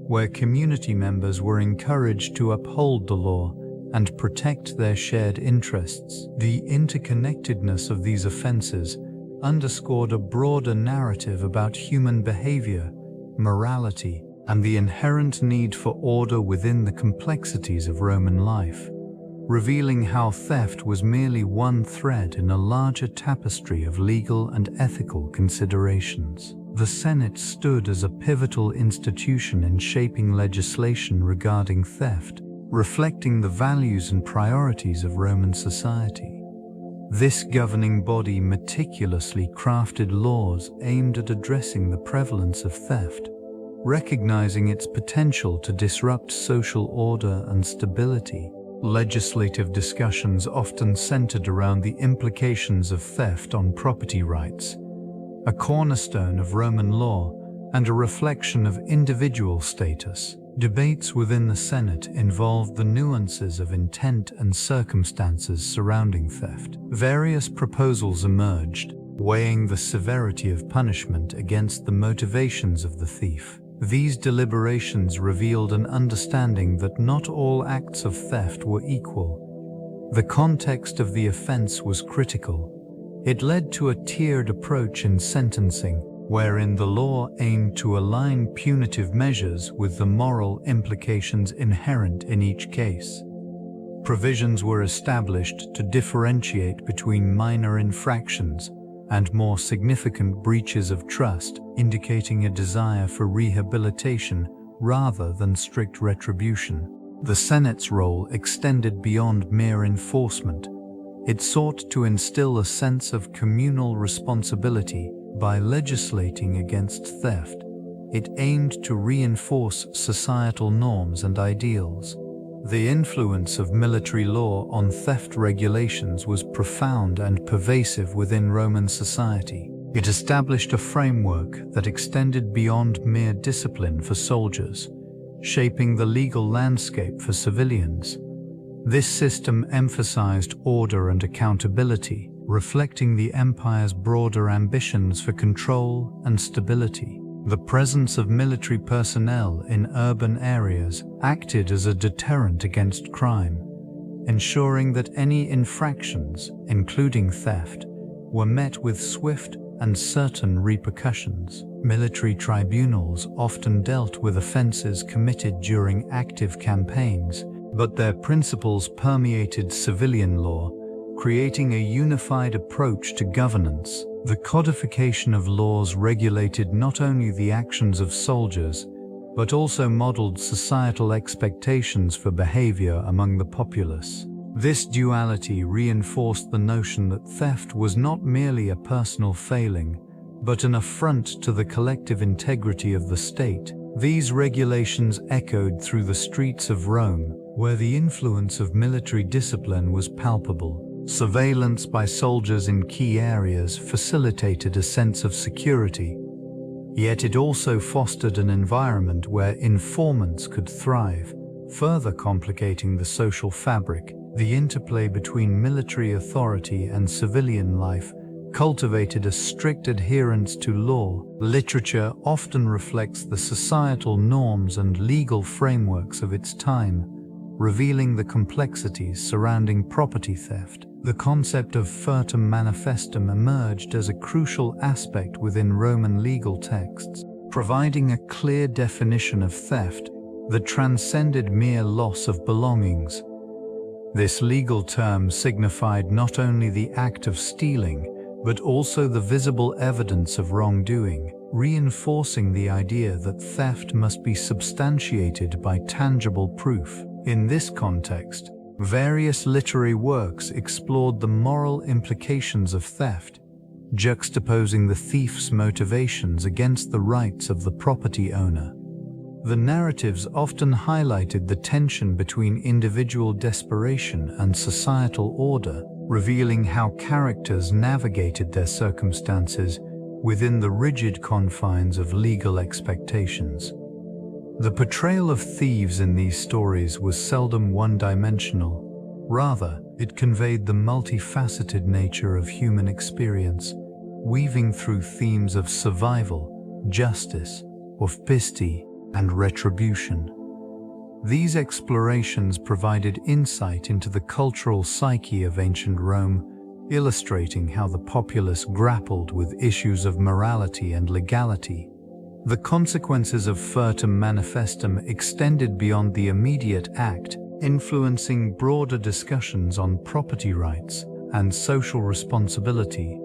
where community members were encouraged to uphold the law and protect their shared interests. The interconnectedness of these offenses underscored a broader narrative about human behavior, morality, and the inherent need for order within the complexities of Roman life, revealing how theft was merely one thread in a larger tapestry of legal and ethical considerations. The Senate stood as a pivotal institution in shaping legislation regarding theft, reflecting the values and priorities of Roman society. This governing body meticulously crafted laws aimed at addressing the prevalence of theft, recognizing its potential to disrupt social order and stability. Legislative discussions often centered around the implications of theft on property rights, a cornerstone of Roman law and a reflection of individual status. Debates within the Senate involved the nuances of intent and circumstances surrounding theft. Various proposals emerged, weighing the severity of punishment against the motivations of the thief. These deliberations revealed an understanding that not all acts of theft were equal. The context of the offense was critical. It led to a tiered approach in sentencing, wherein the law aimed to align punitive measures with the moral implications inherent in each case. Provisions were established to differentiate between minor infractions and more significant breaches of trust, indicating a desire for rehabilitation rather than strict retribution. The Senate's role extended beyond mere enforcement. It sought to instill a sense of communal responsibility by legislating against theft. It aimed to reinforce societal norms and ideals. The influence of military law on theft regulations was profound and pervasive within Roman society. It established a framework that extended beyond mere discipline for soldiers, shaping the legal landscape for civilians. This system emphasized order and accountability, reflecting the empire's broader ambitions for control and stability. The presence of military personnel in urban areas acted as a deterrent against crime, ensuring that any infractions, including theft, were met with swift and certain repercussions. Military tribunals often dealt with offenses committed during active campaigns, but their principles permeated civilian law, creating a unified approach to governance. The codification of laws regulated not only the actions of soldiers, but also modeled societal expectations for behavior among the populace. This duality reinforced the notion that theft was not merely a personal failing, but an affront to the collective integrity of the state. These regulations echoed through the streets of Rome, where the influence of military discipline was palpable. Surveillance by soldiers in key areas facilitated a sense of security, yet it also fostered an environment where informants could thrive, further complicating the social fabric. The interplay between military authority and civilian life cultivated a strict adherence to law. Literature often reflects the societal norms and legal frameworks of its time, revealing the complexities surrounding property theft. The concept of Furtum Manifestum emerged as a crucial aspect within Roman legal texts, providing a clear definition of theft that transcended mere loss of belongings. This legal term signified not only the act of stealing, but also the visible evidence of wrongdoing, reinforcing the idea that theft must be substantiated by tangible proof. In this context, various literary works explored the moral implications of theft, juxtaposing the thief's motivations against the rights of the property owner. The narratives often highlighted the tension between individual desperation and societal order, revealing how characters navigated their circumstances within the rigid confines of legal expectations. The portrayal of thieves in these stories was seldom one-dimensional. Rather, it conveyed the multifaceted nature of human experience, weaving through themes of survival, justice, pity, and retribution. These explorations provided insight into the cultural psyche of ancient Rome, illustrating how the populace grappled with issues of morality and legality. The consequences of Furtum Manifestum extended beyond the immediate act, influencing broader discussions on property rights and social responsibility.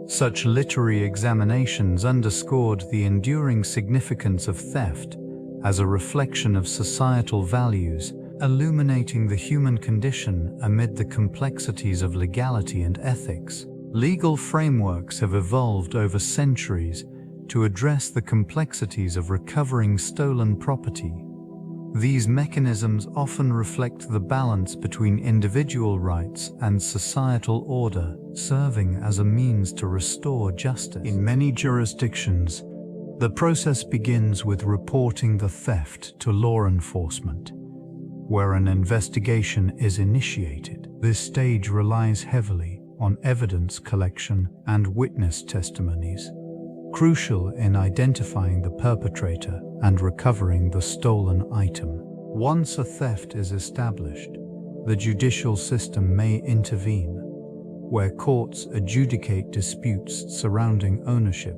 Such literary examinations underscored the enduring significance of theft as a reflection of societal values, illuminating the human condition amid the complexities of legality and ethics. Legal frameworks have evolved over centuries to address the complexities of recovering stolen property. These mechanisms often reflect the balance between individual rights and societal order, serving as a means to restore justice. In many jurisdictions, the process begins with reporting the theft to law enforcement, where an investigation is initiated. This stage relies heavily on evidence collection and witness testimonies, crucial in identifying the perpetrator and recovering the stolen item. Once a theft is established, the judicial system may intervene, where courts adjudicate disputes surrounding ownership.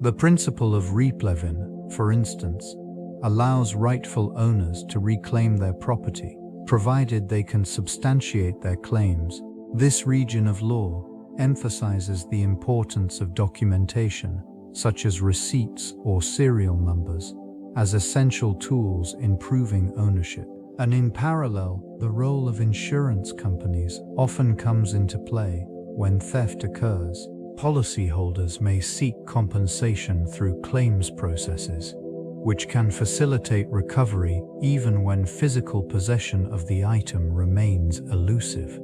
The principle of replevin, for instance, allows rightful owners to reclaim their property, provided they can substantiate their claims. This region of law emphasizes the importance of documentation, such as receipts or serial numbers, as essential tools in proving ownership. And in parallel, the role of insurance companies often comes into play when theft occurs. Policyholders may seek compensation through claims processes, which can facilitate recovery even when physical possession of the item remains elusive.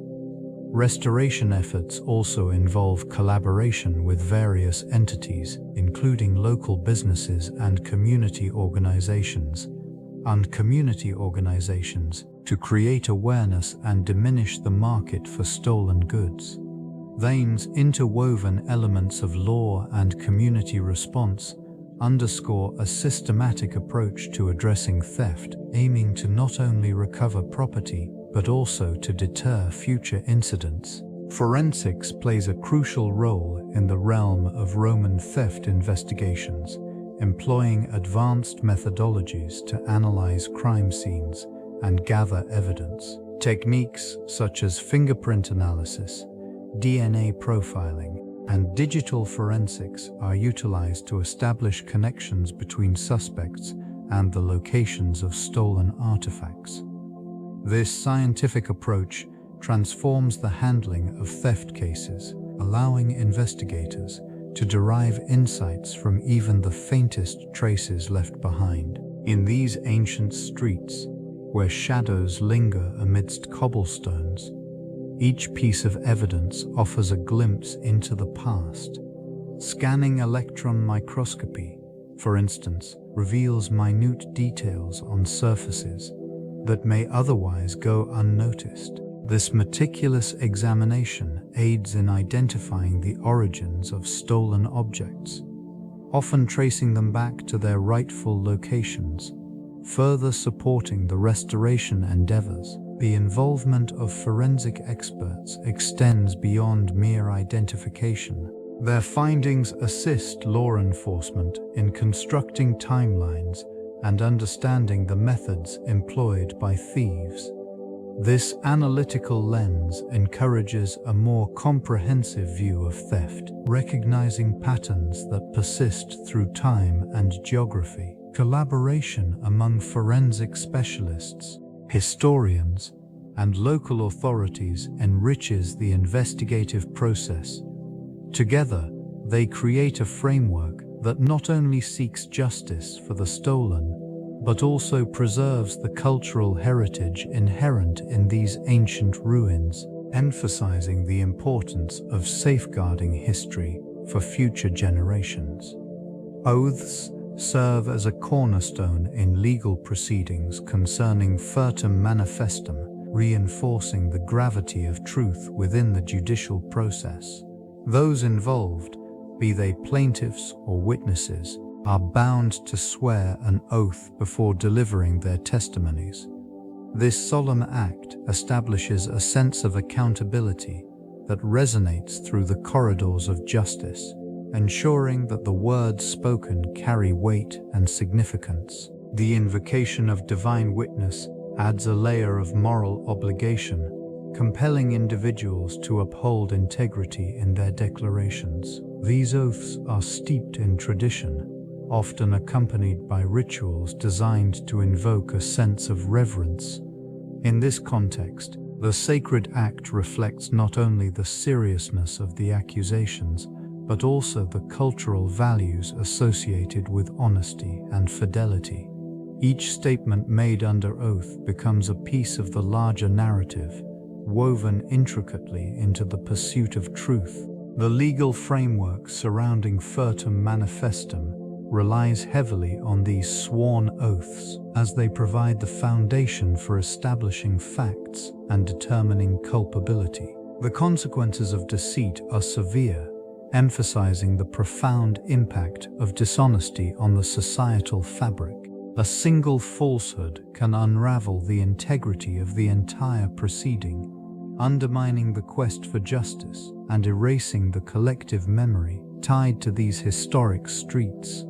Restoration efforts also involve collaboration with various entities, including local businesses and community organizations, to create awareness and diminish the market for stolen goods. These interwoven elements of law and community response underscore a systematic approach to addressing theft, aiming to not only recover property, but also to deter future incidents. Forensics plays a crucial role in the realm of Roman theft investigations, employing advanced methodologies to analyze crime scenes and gather evidence. Techniques such as fingerprint analysis, DNA profiling, and digital forensics are utilized to establish connections between suspects and the locations of stolen artifacts. This scientific approach transforms the handling of theft cases, allowing investigators to derive insights from even the faintest traces left behind. In these ancient streets, where shadows linger amidst cobblestones, each piece of evidence offers a glimpse into the past. Scanning electron microscopy, for instance, reveals minute details on surfaces that may otherwise go unnoticed. This meticulous examination aids in identifying the origins of stolen objects, often tracing them back to their rightful locations, further supporting the restoration endeavors. The involvement of forensic experts extends beyond mere identification. Their findings assist law enforcement in constructing timelines and understanding the methods employed by thieves. This analytical lens encourages a more comprehensive view of theft, recognizing patterns that persist through time and geography. Collaboration among forensic specialists, historians, and local authorities enriches the investigative process. Together, they create a framework that not only seeks justice for the stolen, but also preserves the cultural heritage inherent in these ancient ruins, emphasizing the importance of safeguarding history for future generations. Oaths serve as a cornerstone in legal proceedings concerning Furtum Manifestum, reinforcing the gravity of truth within the judicial process. Those involved, be they plaintiffs or witnesses, are bound to swear an oath before delivering their testimonies. This solemn act establishes a sense of accountability that resonates through the corridors of justice, ensuring that the words spoken carry weight and significance. The invocation of divine witness adds a layer of moral obligation, compelling individuals to uphold integrity in their declarations. These oaths are steeped in tradition, often accompanied by rituals designed to invoke a sense of reverence. In this context, the sacred act reflects not only the seriousness of the accusations, but also the cultural values associated with honesty and fidelity. Each statement made under oath becomes a piece of the larger narrative, woven intricately into the pursuit of truth. The legal framework surrounding Furtum Manifestum relies heavily on these sworn oaths, as they provide the foundation for establishing facts and determining culpability. The consequences of deceit are severe, emphasizing the profound impact of dishonesty on the societal fabric. A single falsehood can unravel the integrity of the entire proceeding, undermining the quest for justice and erasing the collective memory tied to these historic streets.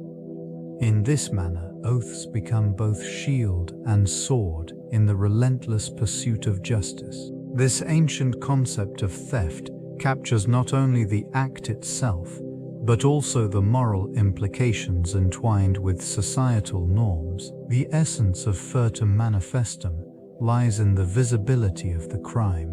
In this manner, oaths become both shield and sword in the relentless pursuit of justice. This ancient concept of theft captures not only the act itself, but also the moral implications entwined with societal norms. The essence of Furtum Manifestum lies in the visibility of the crime,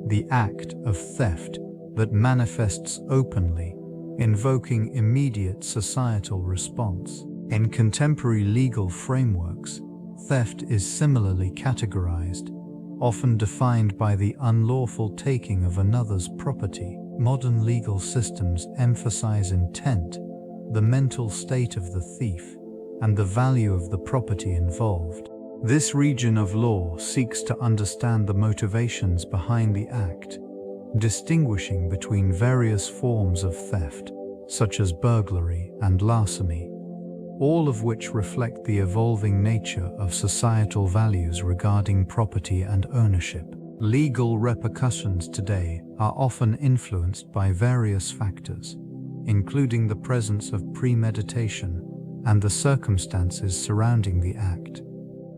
the act of theft that manifests openly, invoking immediate societal response. In contemporary legal frameworks, theft is similarly categorized, often defined by the unlawful taking of another's property. Modern legal systems emphasize intent, the mental state of the thief, and the value of the property involved. This region of law seeks to understand the motivations behind the act, distinguishing between various forms of theft, such as burglary and larceny, all of which reflect the evolving nature of societal values regarding property and ownership. Legal repercussions today are often influenced by various factors, including the presence of premeditation and the circumstances surrounding the act.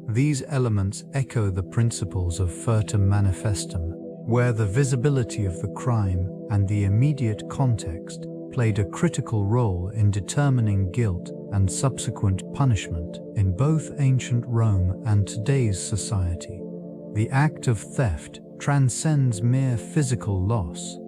These elements echo the principles of Furtum Manifestum, where the visibility of the crime and the immediate context played a critical role in determining guilt and subsequent punishment. In both ancient Rome and today's society, the act of theft transcends mere physical loss,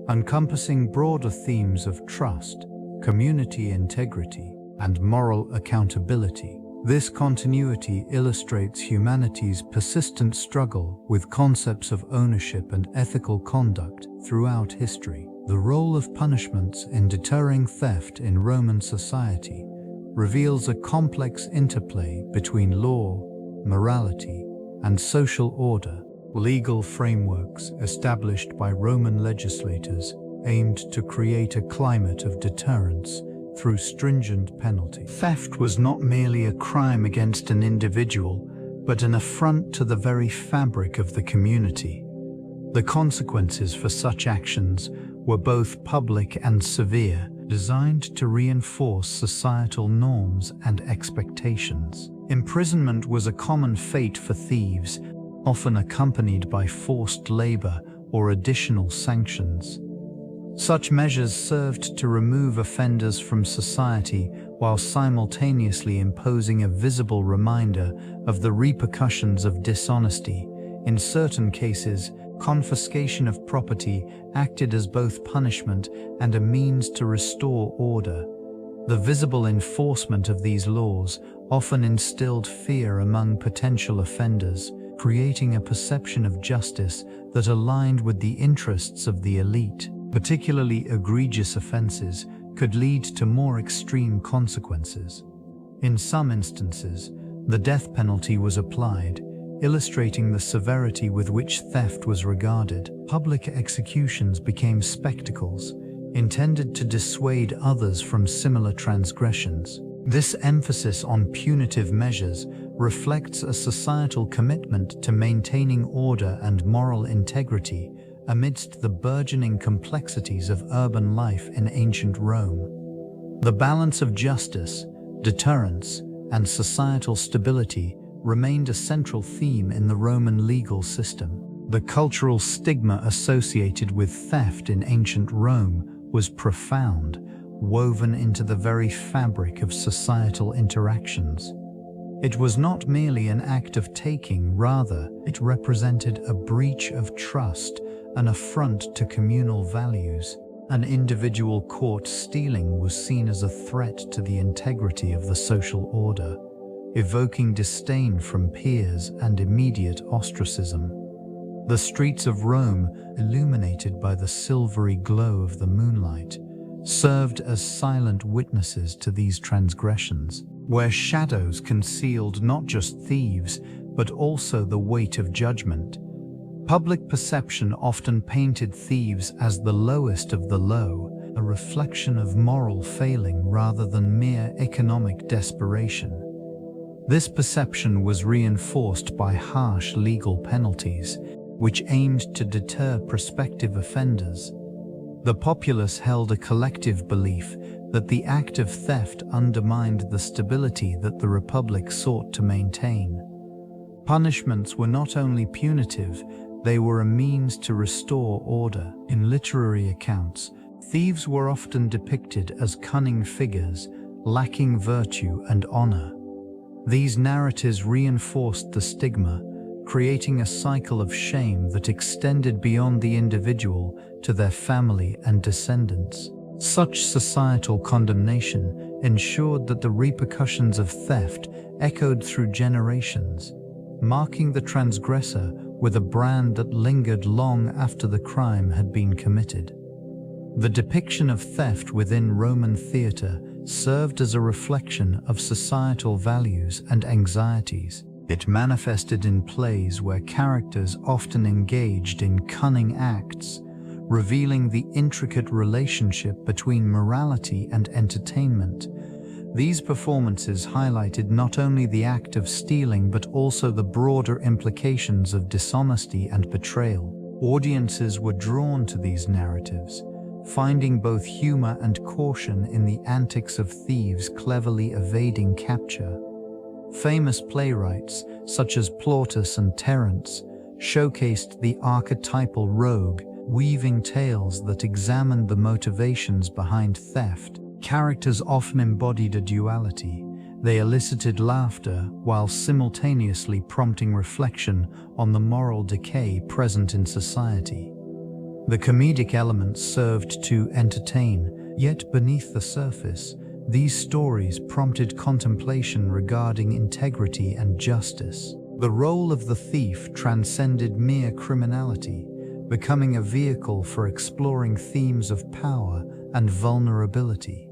encompassing broader themes of trust, community integrity, and moral accountability. This continuity illustrates humanity's persistent struggle with concepts of ownership and ethical conduct throughout history. The role of punishments in deterring theft in Roman society reveals a complex interplay between law, morality, and social order. Legal frameworks established by Roman legislators aimed to create a climate of deterrence through stringent penalty. Theft was not merely a crime against an individual, but an affront to the very fabric of the community. The consequences for such actions were both public and severe, designed to reinforce societal norms and expectations. Imprisonment was a common fate for thieves, often accompanied by forced labor or additional sanctions. Such measures served to remove offenders from society while simultaneously imposing a visible reminder of the repercussions of dishonesty. In certain cases, confiscation of property acted as both punishment and a means to restore order. The visible enforcement of these laws often instilled fear among potential offenders, creating a perception of justice that aligned with the interests of the elite. Particularly egregious offenses could lead to more extreme consequences. In some instances, the death penalty was applied, illustrating the severity with which theft was regarded. Public executions became spectacles, intended to dissuade others from similar transgressions. This emphasis on punitive measures reflects a societal commitment to maintaining order and moral integrity amidst the burgeoning complexities of urban life in ancient Rome. The balance of justice, deterrence, and societal stability remained a central theme in the Roman legal system. The cultural stigma associated with theft in ancient Rome was profound, woven into the very fabric of societal interactions. It was not merely an act of taking, rather, it represented a breach of trust, an affront to communal values. An individual caught stealing was seen as a threat to the integrity of the social order, evoking disdain from peers and immediate ostracism. The streets of Rome, illuminated by the silvery glow of the moonlight, served as silent witnesses to these transgressions, where shadows concealed not just thieves, but also the weight of judgment. Public perception often painted thieves as the lowest of the low, a reflection of moral failing rather than mere economic desperation. This perception was reinforced by harsh legal penalties, which aimed to deter prospective offenders. The populace held a collective belief that the act of theft undermined the stability that the Republic sought to maintain. Punishments were not only punitive, they were a means to restore order. In literary accounts, thieves were often depicted as cunning figures, lacking virtue and honor. These narratives reinforced the stigma, creating a cycle of shame that extended beyond the individual to their family and descendants. Such societal condemnation ensured that the repercussions of theft echoed through generations, marking the transgressor with a brand that lingered long after the crime had been committed. The depiction of theft within Roman theatre served as a reflection of societal values and anxieties. It manifested in plays where characters often engaged in cunning acts, revealing the intricate relationship between morality and entertainment. These performances highlighted not only the act of stealing but also the broader implications of dishonesty and betrayal. Audiences were drawn to these narratives, finding both humor and caution in the antics of thieves cleverly evading capture. Famous playwrights, such as Plautus and Terence, showcased the archetypal rogue, weaving tales that examined the motivations behind theft. Characters often embodied a duality. They elicited laughter while simultaneously prompting reflection on the moral decay present in society. The comedic elements served to entertain, yet beneath the surface, these stories prompted contemplation regarding integrity and justice. The role of the thief transcended mere criminality, becoming a vehicle for exploring themes of power and vulnerability.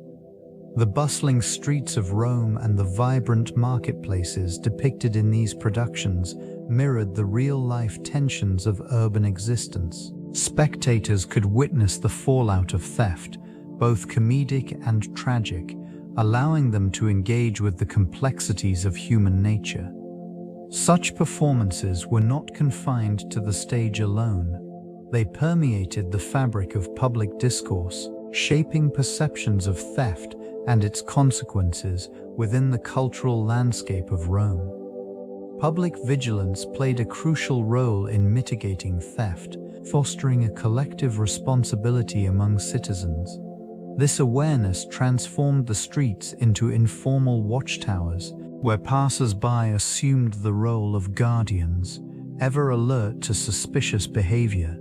The bustling streets of Rome and the vibrant marketplaces depicted in these productions mirrored the real-life tensions of urban existence. Spectators could witness the fallout of theft, both comedic and tragic, allowing them to engage with the complexities of human nature. Such performances were not confined to the stage alone. They permeated the fabric of public discourse, shaping perceptions of theft and its consequences within the cultural landscape of Rome. Public vigilance played a crucial role in mitigating theft, fostering a collective responsibility among citizens. This awareness transformed the streets into informal watchtowers, where passers-by assumed the role of guardians, ever alert to suspicious behavior.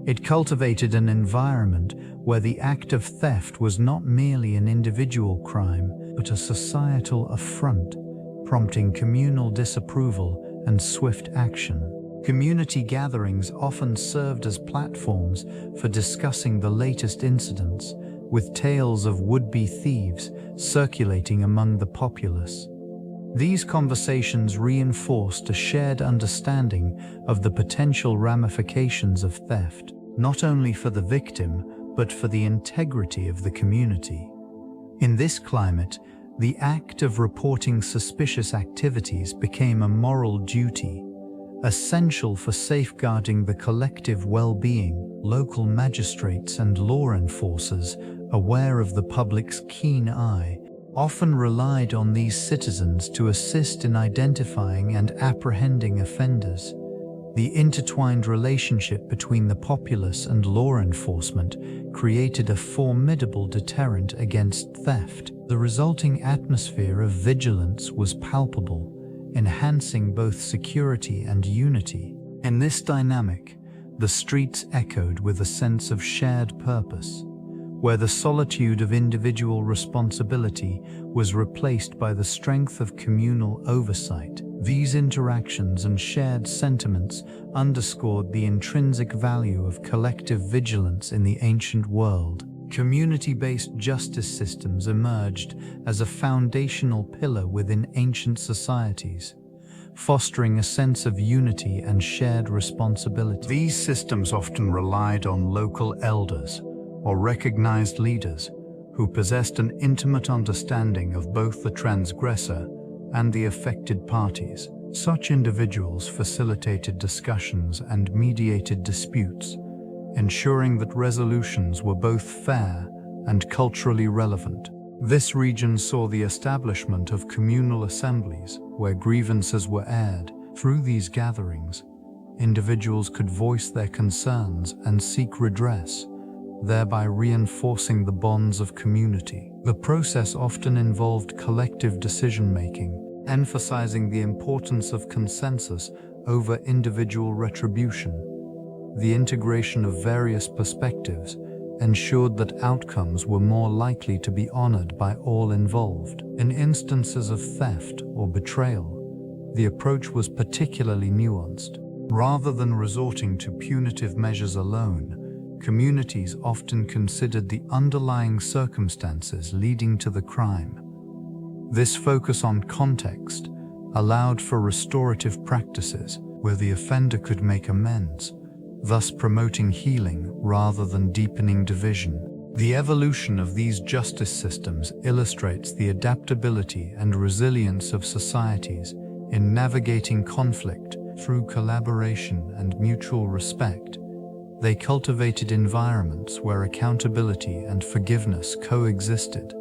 It cultivated an environment where the act of theft was not merely an individual crime, but a societal affront, prompting communal disapproval and swift action. Community gatherings often served as platforms for discussing the latest incidents, with tales of would-be thieves circulating among the populace. These conversations reinforced a shared understanding of the potential ramifications of theft, not only for the victim, but for the integrity of the community. In this climate, the act of reporting suspicious activities became a moral duty, essential for safeguarding the collective well-being. Local magistrates and law enforcers, aware of the public's keen eye, often relied on these citizens to assist in identifying and apprehending offenders. The intertwined relationship between the populace and law enforcement created a formidable deterrent against theft. The resulting atmosphere of vigilance was palpable, enhancing both security and unity. In this dynamic, the streets echoed with a sense of shared purpose, where the solitude of individual responsibility was replaced by the strength of communal oversight. These interactions and shared sentiments underscored the intrinsic value of collective vigilance in the ancient world. Community-based justice systems emerged as a foundational pillar within ancient societies, fostering a sense of unity and shared responsibility. These systems often relied on local elders or recognized leaders who possessed an intimate understanding of both the transgressor and the affected parties. Such individuals facilitated discussions and mediated disputes, ensuring that resolutions were both fair and culturally relevant. This region saw the establishment of communal assemblies where grievances were aired. Through these gatherings, individuals could voice their concerns and seek redress, thereby reinforcing the bonds of community. The process often involved collective decision-making, emphasizing the importance of consensus over individual retribution. The integration of various perspectives ensured that outcomes were more likely to be honored by all involved. In instances of theft or betrayal, the approach was particularly nuanced. Rather than resorting to punitive measures alone, communities often considered the underlying circumstances leading to the crime. This focus on context allowed for restorative practices where the offender could make amends, thus promoting healing rather than deepening division. The evolution of these justice systems illustrates the adaptability and resilience of societies in navigating conflict through collaboration and mutual respect. They cultivated environments where accountability and forgiveness coexisted,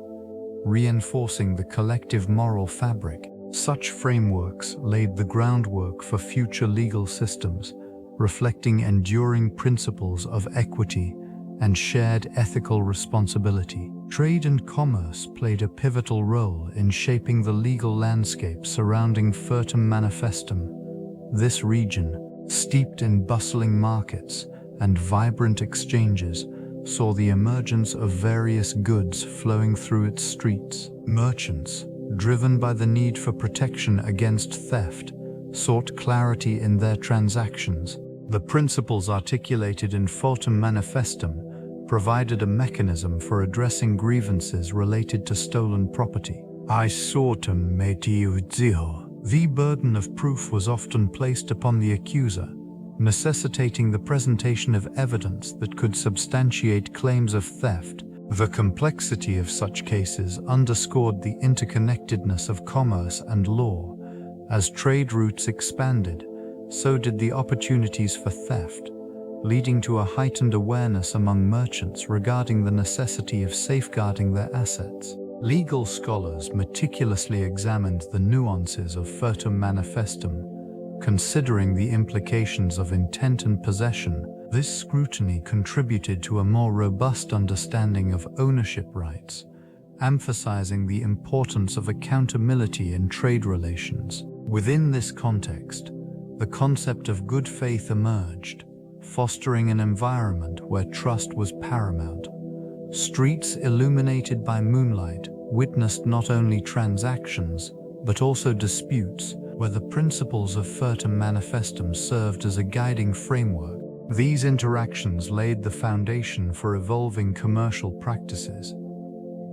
reinforcing the collective moral fabric. Such frameworks laid the groundwork for future legal systems, reflecting enduring principles of equity and shared ethical responsibility. Trade and commerce played a pivotal role in shaping the legal landscape surrounding Furtum Manifestum. This region, steeped in bustling markets and vibrant exchanges, saw the emergence of various goods flowing through its streets. Merchants, driven by the need for protection against theft, sought clarity in their transactions. The principles articulated in Furtum Manifestum provided a mechanism for addressing grievances related to stolen property. The burden of proof was often placed upon the accuser, necessitating the presentation of evidence that could substantiate claims of theft. The complexity of such cases underscored the interconnectedness of commerce and law. As trade routes expanded, so did the opportunities for theft, leading to a heightened awareness among merchants regarding the necessity of safeguarding their assets. Legal scholars meticulously examined the nuances of Furtum Manifestum, considering the implications of intent and possession. This scrutiny contributed to a more robust understanding of ownership rights, emphasizing the importance of accountability in trade relations. Within this context, the concept of good faith emerged, fostering an environment where trust was paramount. Streets illuminated by moonlight witnessed not only transactions, but also disputes, where the principles of Furtum Manifestum served as a guiding framework. These interactions laid the foundation for evolving commercial practices.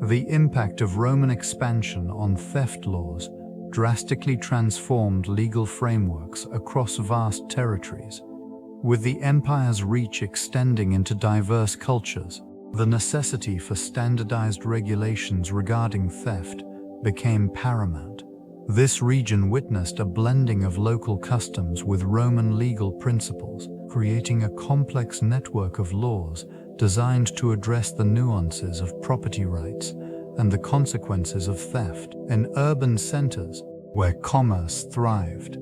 The impact of Roman expansion on theft laws drastically transformed legal frameworks across vast territories. With the empire's reach extending into diverse cultures, the necessity for standardized regulations regarding theft became paramount. This region witnessed a blending of local customs with Roman legal principles, creating a complex network of laws designed to address the nuances of property rights and the consequences of theft. In urban centers, where commerce thrived,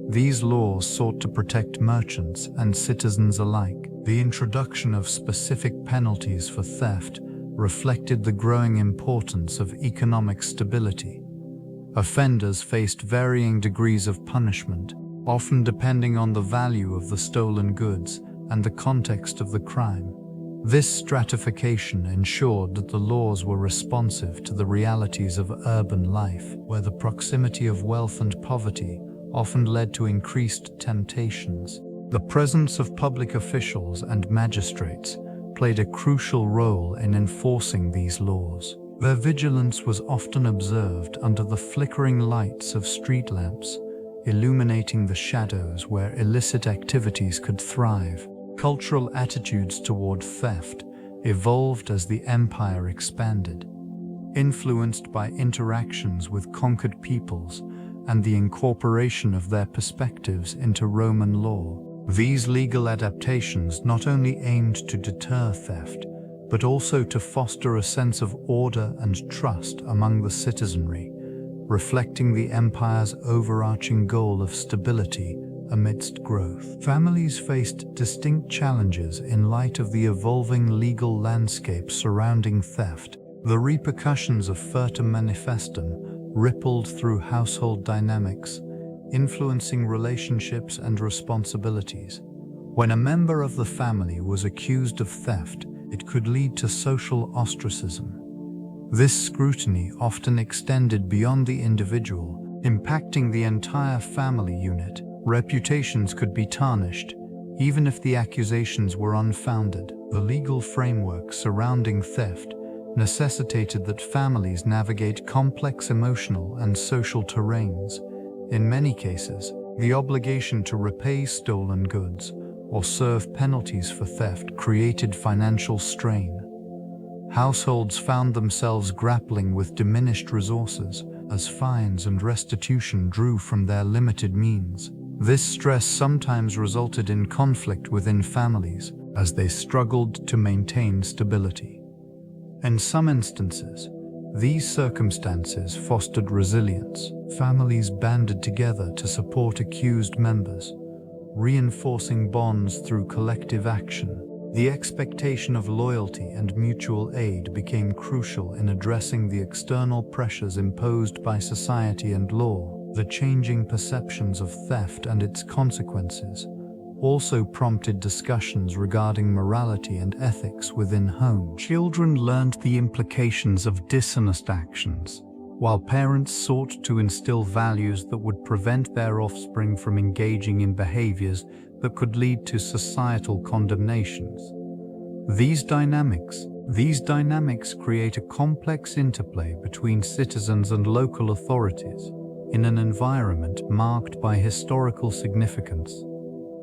these laws sought to protect merchants and citizens alike. The introduction of specific penalties for theft reflected the growing importance of economic stability. Offenders faced varying degrees of punishment, often depending on the value of the stolen goods and the context of the crime. This stratification ensured that the laws were responsive to the realities of urban life, where the proximity of wealth and poverty often led to increased temptations. The presence of public officials and magistrates played a crucial role in enforcing these laws. Their vigilance was often observed under the flickering lights of street lamps, illuminating the shadows where illicit activities could thrive. Cultural attitudes toward theft evolved as the empire expanded, influenced by interactions with conquered peoples and the incorporation of their perspectives into Roman law. These legal adaptations not only aimed to deter theft, but also to foster a sense of order and trust among the citizenry, reflecting the empire's overarching goal of stability amidst growth. Families faced distinct challenges in light of the evolving legal landscape surrounding theft. The repercussions of Furtum Manifestum rippled through household dynamics, influencing relationships and responsibilities. When a member of the family was accused of theft, it could lead to social ostracism. This scrutiny often extended beyond the individual, impacting the entire family unit. Reputations could be tarnished, even if the accusations were unfounded. The legal framework surrounding theft necessitated that families navigate complex emotional and social terrains. In many cases, the obligation to repay stolen goods or serve penalties for theft created financial strain. Households found themselves grappling with diminished resources as fines and restitution drew from their limited means. This stress sometimes resulted in conflict within families as they struggled to maintain stability. In some instances, these circumstances fostered resilience. Families banded together to support accused members, reinforcing bonds through collective action. The expectation of loyalty and mutual aid became crucial in addressing the external pressures imposed by society and law. The changing perceptions of theft and its consequences also prompted discussions regarding morality and ethics within homes. Children learned the implications of dishonest actions, while parents sought to instill values that would prevent their offspring from engaging in behaviors that could lead to societal condemnations. These dynamics create a complex interplay between citizens and local authorities in an environment marked by historical significance.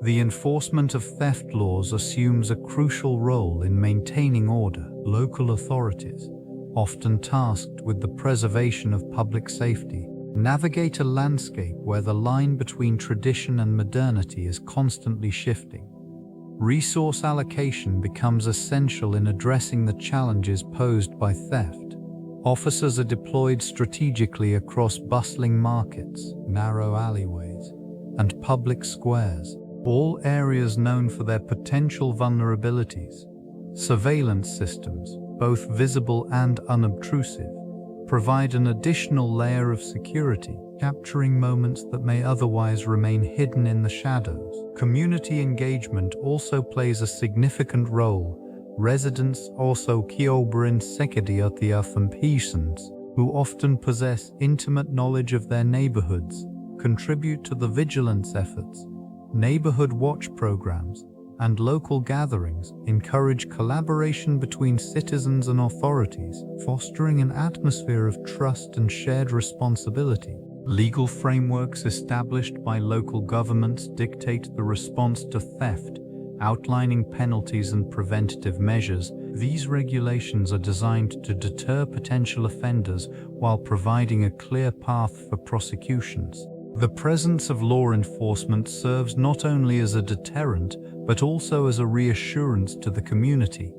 The enforcement of theft laws assumes a crucial role in maintaining order. Local authorities, often tasked with the preservation of public safety, navigate a landscape where the line between tradition and modernity is constantly shifting. Resource allocation becomes essential in addressing the challenges posed by theft. Officers are deployed strategically across bustling markets, narrow alleyways, and public squares, all areas known for their potential vulnerabilities. Surveillance systems, both visible and unobtrusive, provide an additional layer of security, capturing moments that may otherwise remain hidden in the shadows. Community engagement also plays a significant role. Residents also kioberin who often possess intimate knowledge of their neighborhoods, contribute to the vigilance efforts. Neighborhood watch programs and local gatherings encourage collaboration between citizens and authorities, fostering an atmosphere of trust and shared responsibility. Legal frameworks established by local governments dictate the response to theft, outlining penalties and preventative measures. These regulations are designed to deter potential offenders while providing a clear path for prosecutions. The presence of law enforcement serves not only as a deterrent, but also as a reassurance to the community,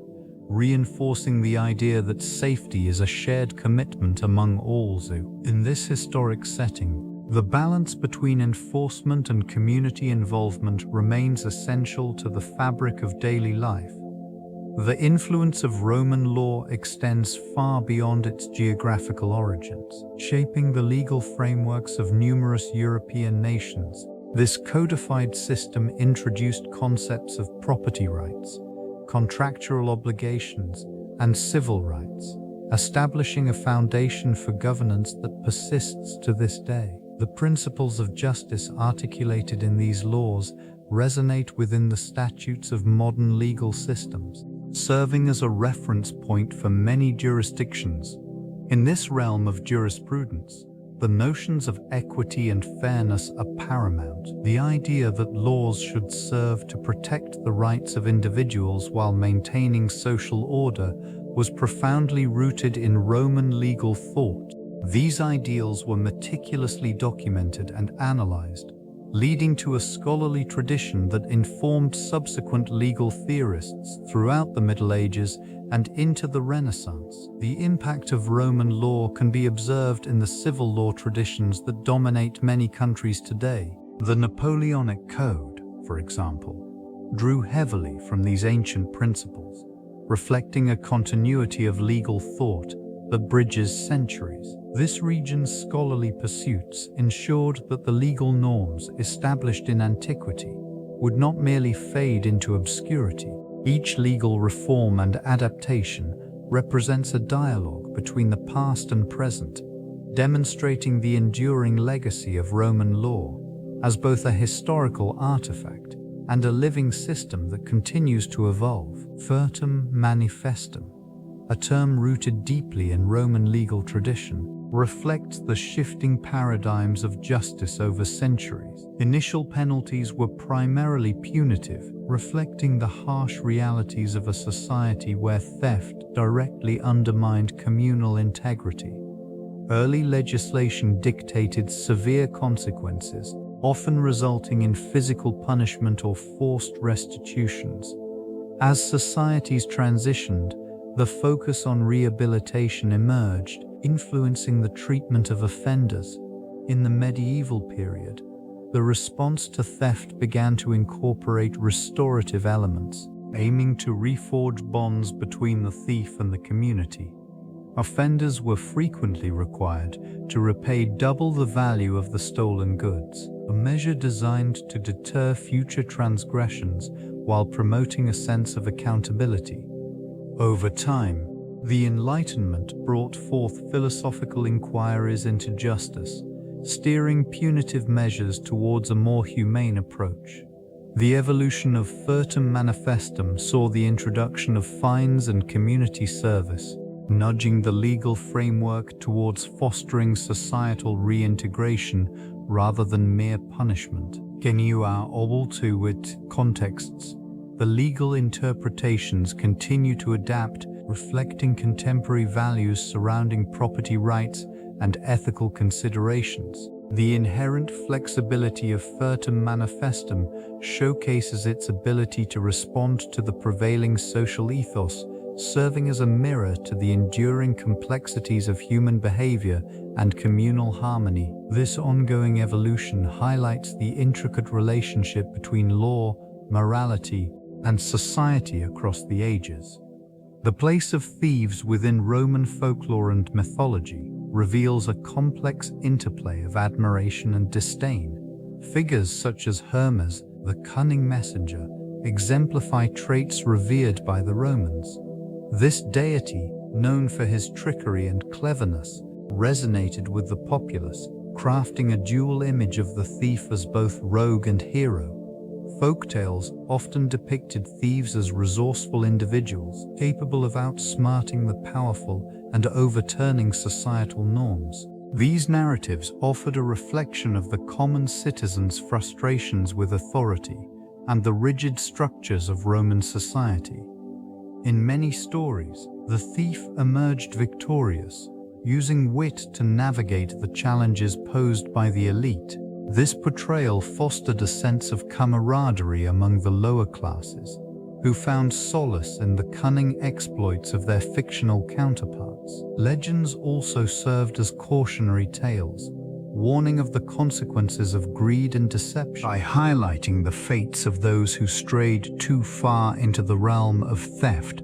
reinforcing the idea that safety is a shared commitment among all. In this historic setting, the balance between enforcement and community involvement remains essential to the fabric of daily life. The influence of Roman law extends far beyond its geographical origins, shaping the legal frameworks of numerous European nations. This codified system introduced concepts of property rights, contractual obligations, and civil rights, establishing a foundation for governance that persists to this day. The principles of justice articulated in these laws resonate within the statutes of modern legal systems, serving as a reference point for many jurisdictions. In this realm of jurisprudence, The notions of equity and fairness are paramount. The idea that laws should serve to protect the rights of individuals while maintaining social order was profoundly rooted in Roman legal thought. These ideals were meticulously documented and analyzed, leading to a scholarly tradition that informed subsequent legal theorists throughout the Middle Ages and into the Renaissance. The impact of Roman law can be observed in the civil law traditions that dominate many countries today. The Napoleonic Code, for example, drew heavily from these ancient principles, reflecting a continuity of legal thought that bridges centuries. This region's scholarly pursuits ensured that the legal norms established in antiquity would not merely fade into obscurity. Each legal reform and adaptation represents a dialogue between the past and present, demonstrating the enduring legacy of Roman law as both a historical artifact and a living system that continues to evolve. Furtum Manifestum, a term rooted deeply in Roman legal tradition, reflects the shifting paradigms of justice over centuries. Initial penalties were primarily punitive, reflecting the harsh realities of a society where theft directly undermined communal integrity. Early legislation dictated severe consequences, often resulting in physical punishment or forced restitutions. As societies transitioned, the focus on rehabilitation emerged, influencing the treatment of offenders. In the medieval period, the response to theft began to incorporate restorative elements, aiming to reforge bonds between the thief and the community. Offenders were frequently required to repay double the value of the stolen goods, a measure designed to deter future transgressions while promoting a sense of accountability. Over time, the Enlightenment brought forth philosophical inquiries into justice, steering punitive measures towards a more humane approach. The evolution of Furtum Manifestum saw the introduction of fines and community service, nudging the legal framework towards fostering societal reintegration rather than mere punishment. Contexts. The legal interpretations continue to adapt, reflecting contemporary values surrounding property rights and ethical considerations. The inherent flexibility of Furtum Manifestum showcases its ability to respond to the prevailing social ethos, serving as a mirror to the enduring complexities of human behavior and communal harmony. This ongoing evolution highlights the intricate relationship between law, morality, and society across the ages. The place of thieves within Roman folklore and mythology reveals a complex interplay of admiration and disdain. Figures such as Hermes, the cunning messenger, exemplify traits revered by the Romans. This deity, known for his trickery and cleverness, resonated with the populace, crafting a dual image of the thief as both rogue and hero. Folktales often depicted thieves as resourceful individuals, capable of outsmarting the powerful and overturning societal norms. These narratives offered a reflection of the common citizen's frustrations with authority and the rigid structures of Roman society. In many stories, the thief emerged victorious, using wit to navigate the challenges posed by the elite. This portrayal fostered a sense of camaraderie among the lower classes, who found solace in the cunning exploits of their fictional counterparts. Legends also served as cautionary tales, warning of the consequences of greed and deception. By highlighting the fates of those who strayed too far into the realm of theft,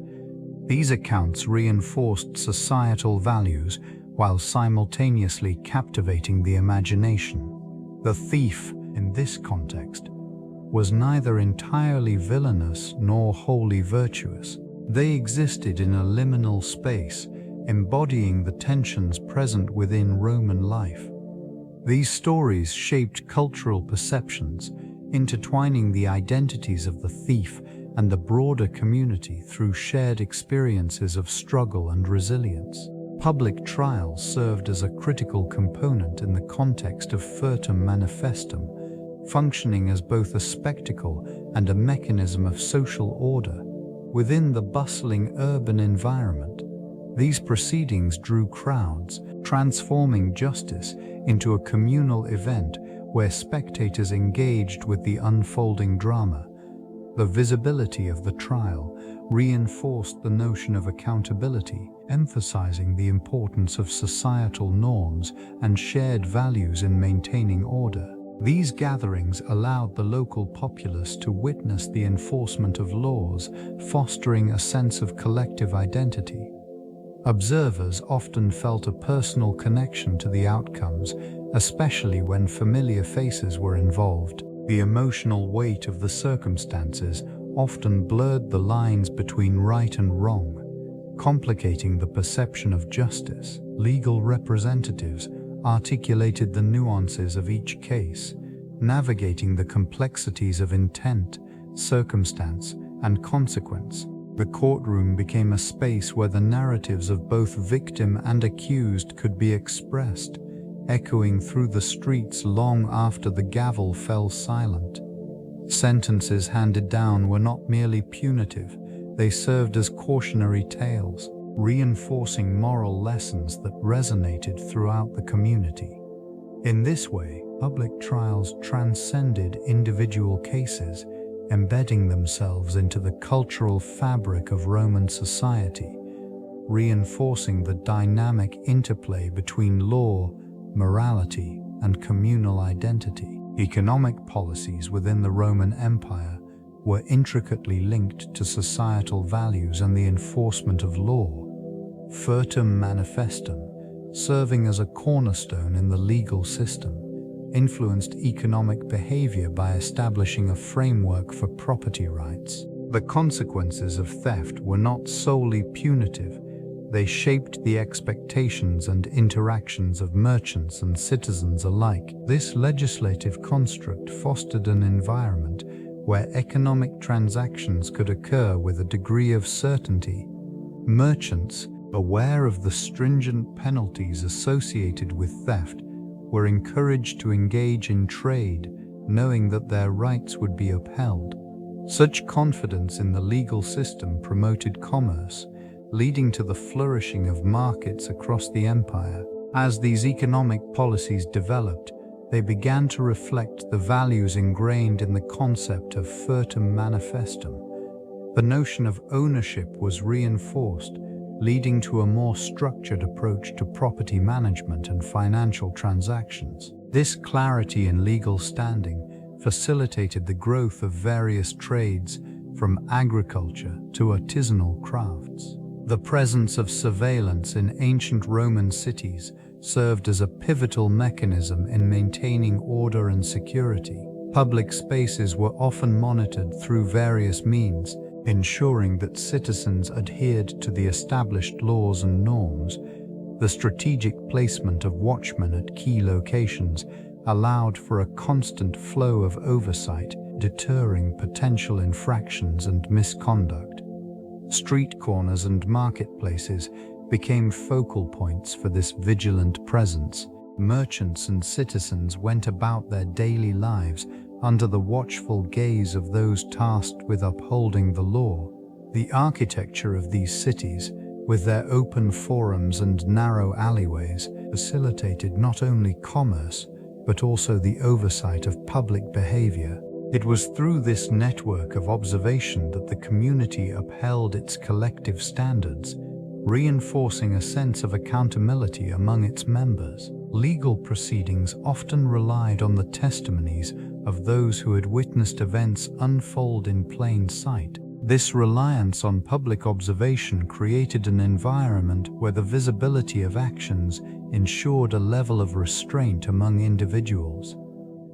these accounts reinforced societal values while simultaneously captivating the imagination. The thief, in this context, was neither entirely villainous nor wholly virtuous. They existed in a liminal space, embodying the tensions present within Roman life. These stories shaped cultural perceptions, intertwining the identities of the thief and the broader community through shared experiences of struggle and resilience. Public trials served as a critical component in the context of Furtum Manifestum, functioning as both a spectacle and a mechanism of social order within the bustling urban environment. These proceedings drew crowds, transforming justice into a communal event where spectators engaged with the unfolding drama. The visibility of the trial reinforced the notion of accountability, emphasizing the importance of societal norms and shared values in maintaining order. These gatherings allowed the local populace to witness the enforcement of laws, fostering a sense of collective identity. Observers often felt a personal connection to the outcomes, especially when familiar faces were involved. The emotional weight of the circumstances often blurred the lines between right and wrong, complicating the perception of justice. Legal representatives articulated the nuances of each case, navigating the complexities of intent, circumstance, and consequence. The courtroom became a space where the narratives of both victim and accused could be expressed, echoing through the streets long after the gavel fell silent. Sentences handed down were not merely punitive, they served as cautionary tales, reinforcing moral lessons that resonated throughout the community. In this way, public trials transcended individual cases, embedding themselves into the cultural fabric of Roman society, reinforcing the dynamic interplay between law, morality, and communal identity. Economic policies within the Roman Empire were intricately linked to societal values and the enforcement of law. Furtum Manifestum, serving as a cornerstone in the legal system, influenced economic behavior by establishing a framework for property rights. The consequences of theft were not solely punitive, they shaped the expectations and interactions of merchants and citizens alike. This legislative construct fostered an environment where economic transactions could occur with a degree of certainty. Merchants, aware of the stringent penalties associated with theft, were encouraged to engage in trade, knowing that their rights would be upheld. Such confidence in the legal system promoted commerce, leading to the flourishing of markets across the empire. As these economic policies developed, they began to reflect the values ingrained in the concept of Furtum Manifestum. The notion of ownership was reinforced, leading to a more structured approach to property management and financial transactions. This clarity in legal standing facilitated the growth of various trades, from agriculture to artisanal crafts. The presence of surveillance in ancient Roman cities served as a pivotal mechanism in maintaining order and security. Public spaces were often monitored through various means, ensuring that citizens adhered to the established laws and norms. The strategic placement of watchmen at key locations allowed for a constant flow of oversight, deterring potential infractions and misconduct. Street corners and marketplaces became focal points for this vigilant presence. Merchants and citizens went about their daily lives under the watchful gaze of those tasked with upholding the law. The architecture of these cities, with their open forums and narrow alleyways, facilitated not only commerce, but also the oversight of public behavior. It was through this network of observation that the community upheld its collective standards, reinforcing a sense of accountability among its members. Legal proceedings often relied on the testimonies of those who had witnessed events unfold in plain sight. This reliance on public observation created an environment where the visibility of actions ensured a level of restraint among individuals.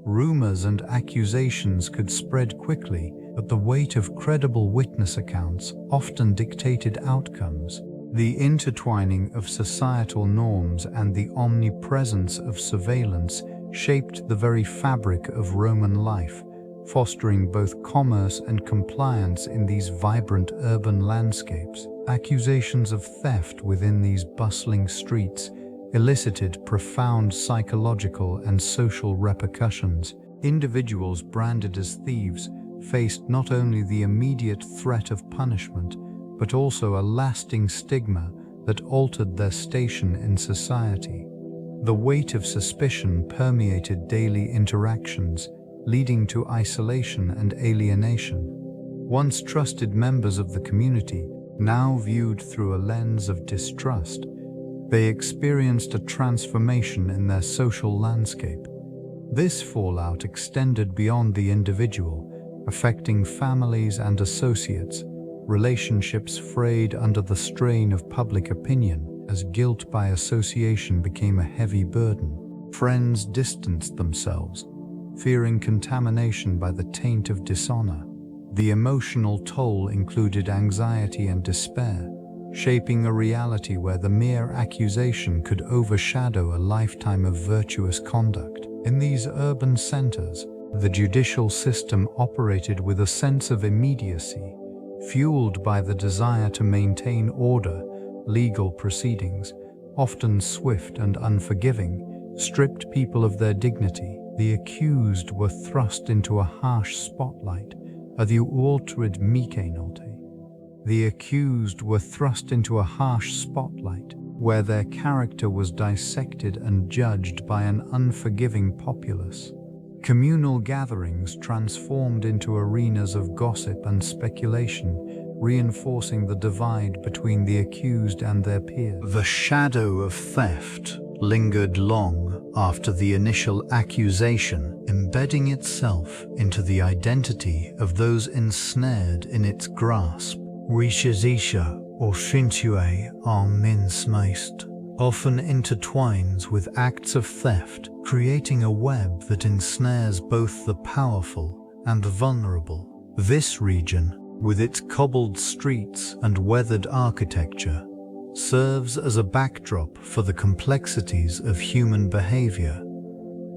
Rumors and accusations could spread quickly, but the weight of credible witness accounts often dictated outcomes. The intertwining of societal norms and the omnipresence of surveillance shaped the very fabric of Roman life, fostering both commerce and compliance in these vibrant urban landscapes. Accusations of theft within these bustling streets elicited profound psychological and social repercussions. Individuals branded as thieves faced not only the immediate threat of punishment, but also a lasting stigma that altered their station in society. The weight of suspicion permeated daily interactions, leading to isolation and alienation. Once trusted members of the community, now viewed through a lens of distrust, they experienced a transformation in their social landscape. This fallout extended beyond the individual, affecting families and associates, relationships frayed under the strain of public opinion as guilt by association became a heavy burden. Friends distanced themselves, fearing contamination by the taint of dishonor. The emotional toll included anxiety and despair, shaping a reality where the mere accusation could overshadow a lifetime of virtuous conduct. In these urban centers, the judicial system operated with a sense of immediacy, fueled by the desire to maintain order. Legal proceedings, often swift and unforgiving, stripped people of their dignity. The accused were thrust into a harsh spotlight. The accused were thrust into a harsh spotlight, where their character was dissected and judged by an unforgiving populace. Communal gatherings transformed into arenas of gossip and speculation, reinforcing the divide between the accused and their peers. The shadow of theft lingered long after the initial accusation, embedding itself into the identity of those ensnared in its grasp. Rishazisha or Shintue en minsmeist often intertwines with acts of theft, creating a web that ensnares both the powerful and the vulnerable. This region, with its cobbled streets and weathered architecture, serves as a backdrop for the complexities of human behavior.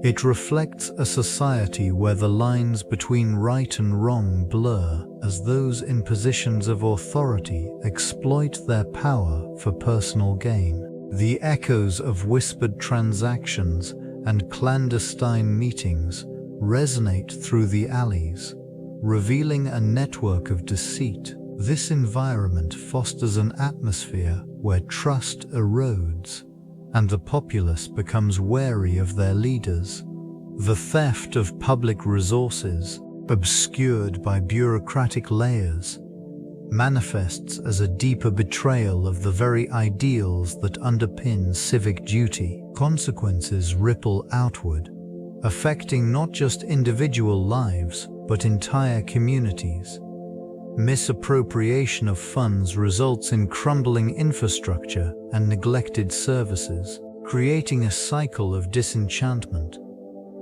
It reflects a society where the lines between right and wrong blur as those in positions of authority exploit their power for personal gain. The echoes of whispered transactions and clandestine meetings resonate through the alleys, revealing a network of deceit. This environment fosters an atmosphere where trust erodes and the populace becomes wary of their leaders. The theft of public resources, obscured by bureaucratic layers, manifests as a deeper betrayal of the very ideals that underpin civic duty. Consequences ripple outward, affecting not just individual lives, but entire communities. Misappropriation of funds results in crumbling infrastructure and neglected services, creating a cycle of disenchantment.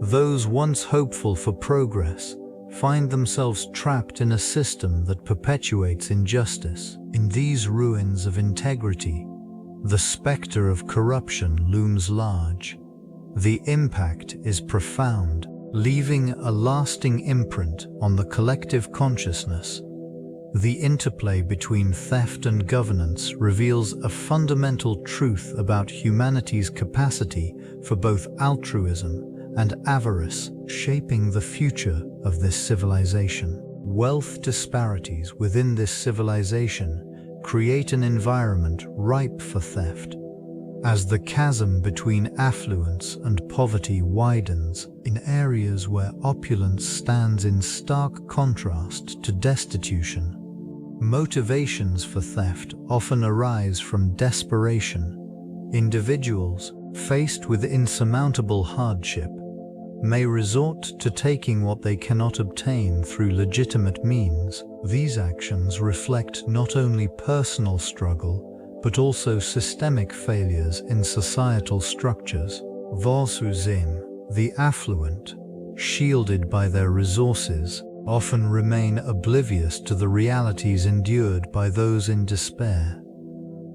Those once hopeful for progress find themselves trapped in a system that perpetuates injustice. In these ruins of integrity, the specter of corruption looms large. The impact is profound, leaving a lasting imprint on the collective consciousness. The interplay between theft and governance reveals a fundamental truth about humanity's capacity for both altruism and avarice, shaping the future of this civilization. Wealth disparities within this civilization create an environment ripe for theft. As the chasm between affluence and poverty widens in areas where opulence stands in stark contrast to destitution, motivations for theft often arise from desperation. Individuals, faced with insurmountable hardship, may resort to taking what they cannot obtain through legitimate means. These actions reflect not only personal struggle, but also systemic failures in societal structures. Those who the affluent, shielded by their resources, often remain oblivious to the realities endured by those in despair.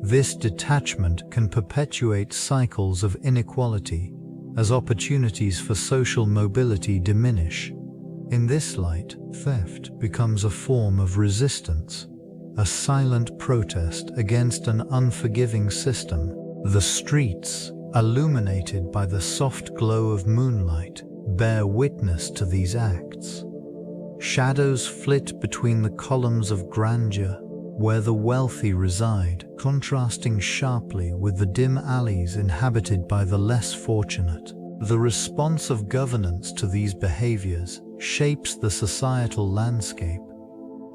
This detachment can perpetuate cycles of inequality as opportunities for social mobility diminish. In this light, theft becomes a form of resistance, a silent protest against an unforgiving system. The streets, illuminated by the soft glow of moonlight, bear witness to these acts. Shadows flit between the columns of grandeur, where the wealthy reside, contrasting sharply with the dim alleys inhabited by the less fortunate. The response of governance to these behaviors shapes the societal landscape.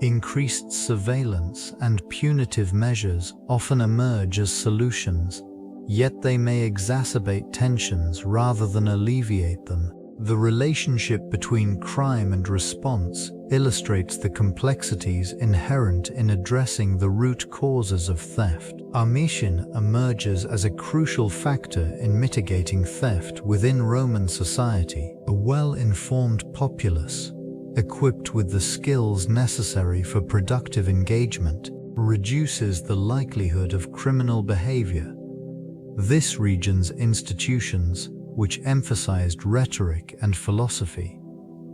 Increased surveillance and punitive measures often emerge as solutions, yet they may exacerbate tensions rather than alleviate them. The relationship between crime and response illustrates the complexities inherent in addressing the root causes of theft. Our mission emerges as a crucial factor in mitigating theft within Roman society. A well-informed populace, equipped with the skills necessary for productive engagement, reduces the likelihood of criminal behavior. This region's institutions, which emphasized rhetoric and philosophy,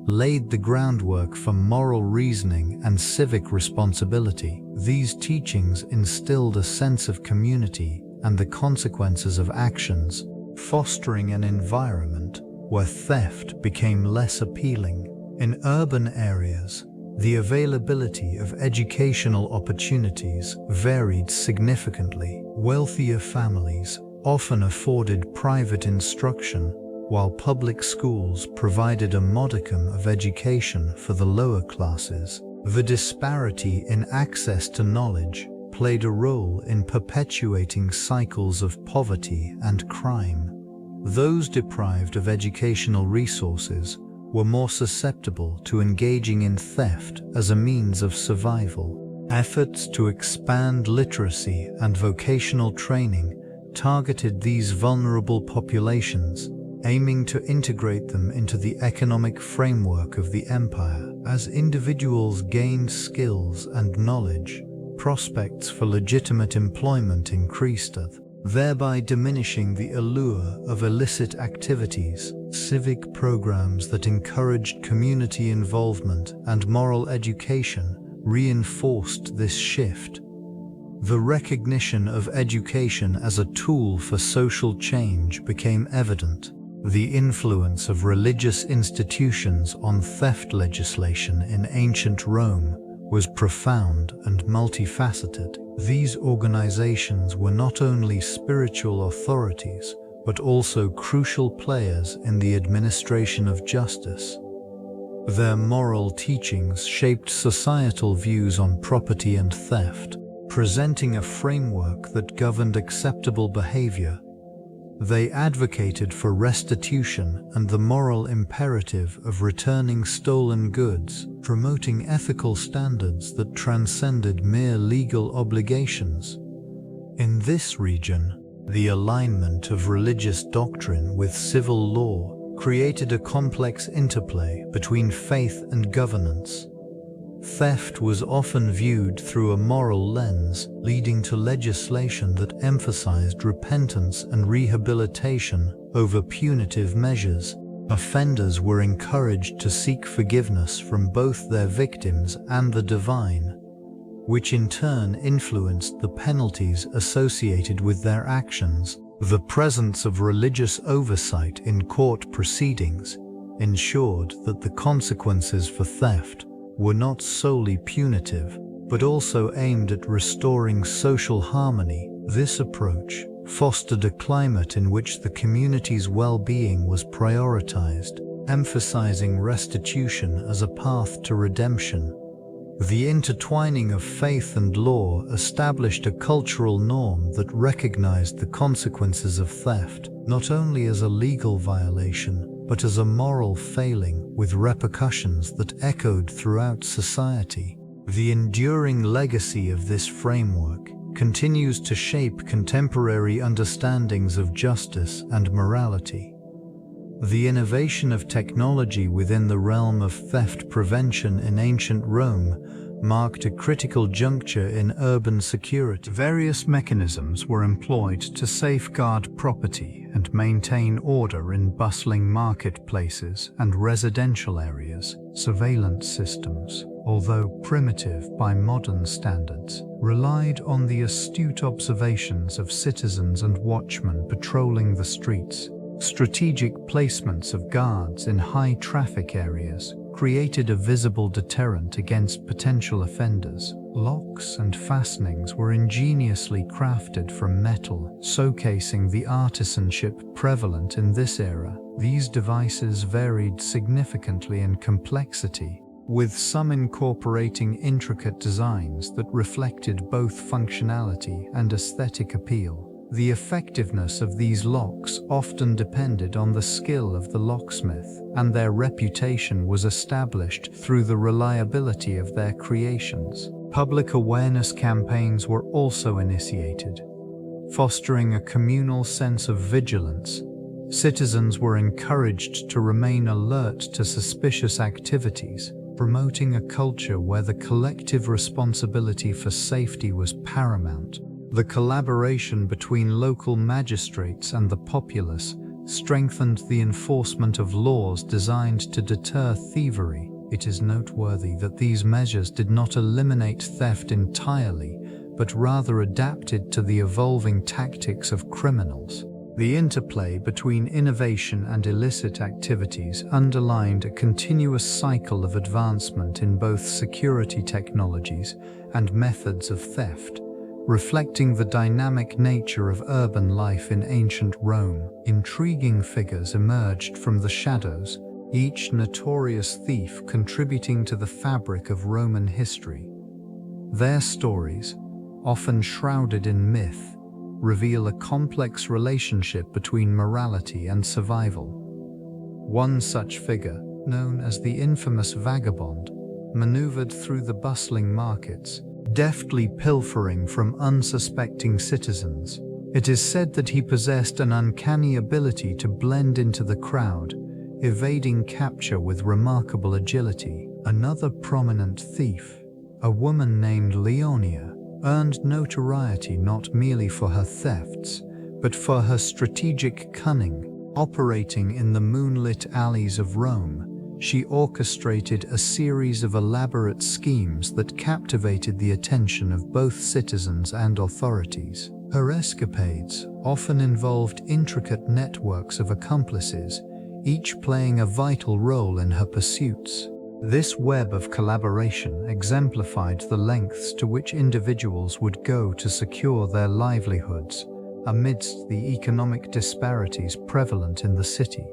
laid the groundwork for moral reasoning and civic responsibility. These teachings instilled a sense of community and the consequences of actions, fostering an environment where theft became less appealing. In urban areas, the availability of educational opportunities varied significantly. Wealthier families often afforded private instruction, while public schools provided a modicum of education for the lower classes. The disparity in access to knowledge played a role in perpetuating cycles of poverty and crime. Those deprived of educational resources were more susceptible to engaging in theft as a means of survival. Efforts to expand literacy and vocational training targeted these vulnerable populations, aiming to integrate them into the economic framework of the empire. As individuals gained skills and knowledge, prospects for legitimate employment increased, thereby diminishing the allure of illicit activities. Civic programs that encouraged community involvement and moral education reinforced this shift. The recognition of education as a tool for social change became evident. The influence of religious institutions on theft legislation in ancient Rome was profound and multifaceted. These organizations were not only spiritual authorities, but also crucial players in the administration of justice. Their moral teachings shaped societal views on property and theft, presenting a framework that governed acceptable behavior. They advocated for restitution and the moral imperative of returning stolen goods, promoting ethical standards that transcended mere legal obligations. In this region, the alignment of religious doctrine with civil law created a complex interplay between faith and governance. Theft was often viewed through a moral lens, leading to legislation that emphasized repentance and rehabilitation over punitive measures. Offenders were encouraged to seek forgiveness from both their victims and the divine, which in turn influenced the penalties associated with their actions. The presence of religious oversight in court proceedings ensured that the consequences for theft were not solely punitive, but also aimed at restoring social harmony. This approach fostered a climate in which the community's well-being was prioritized, emphasizing restitution as a path to redemption. The intertwining of faith and law established a cultural norm that recognized the consequences of theft not only as a legal violation, but as a moral failing with repercussions that echoed throughout society. The enduring legacy of this framework continues to shape contemporary understandings of justice and morality. The innovation of technology within the realm of theft prevention in ancient Rome marked a critical juncture in urban security. Various mechanisms were employed to safeguard property and maintain order in bustling marketplaces and residential areas. Surveillance systems, although primitive by modern standards, relied on the astute observations of citizens and watchmen patrolling the streets. Strategic placements of guards in high-traffic areas created a visible deterrent against potential offenders. Locks and fastenings were ingeniously crafted from metal, showcasing the artisanship prevalent in this era. These devices varied significantly in complexity, with some incorporating intricate designs that reflected both functionality and aesthetic appeal. The effectiveness of these locks often depended on the skill of the locksmith, and their reputation was established through the reliability of their creations. Public awareness campaigns were also initiated, fostering a communal sense of vigilance. Citizens were encouraged to remain alert to suspicious activities, promoting a culture where the collective responsibility for safety was paramount. The collaboration between local magistrates and the populace strengthened the enforcement of laws designed to deter thievery. It is noteworthy that these measures did not eliminate theft entirely, but rather adapted to the evolving tactics of criminals. The interplay between innovation and illicit activities underlined a continuous cycle of advancement in both security technologies and methods of theft, reflecting the dynamic nature of urban life in ancient Rome. Intriguing figures emerged from the shadows, each notorious thief contributing to the fabric of Roman history. Their stories, often shrouded in myth, reveal a complex relationship between morality and survival. One such figure, known as the infamous vagabond, maneuvered through the bustling markets, deftly pilfering from unsuspecting citizens. It is said that he possessed an uncanny ability to blend into the crowd, evading capture with remarkable agility. Another prominent thief, a woman named Leonia, earned notoriety not merely for her thefts, but for her strategic cunning. Operating in the moonlit alleys of Rome, she orchestrated a series of elaborate schemes that captivated the attention of both citizens and authorities. Her escapades often involved intricate networks of accomplices, each playing a vital role in her pursuits. This web of collaboration exemplified the lengths to which individuals would go to secure their livelihoods amidst the economic disparities prevalent in the city.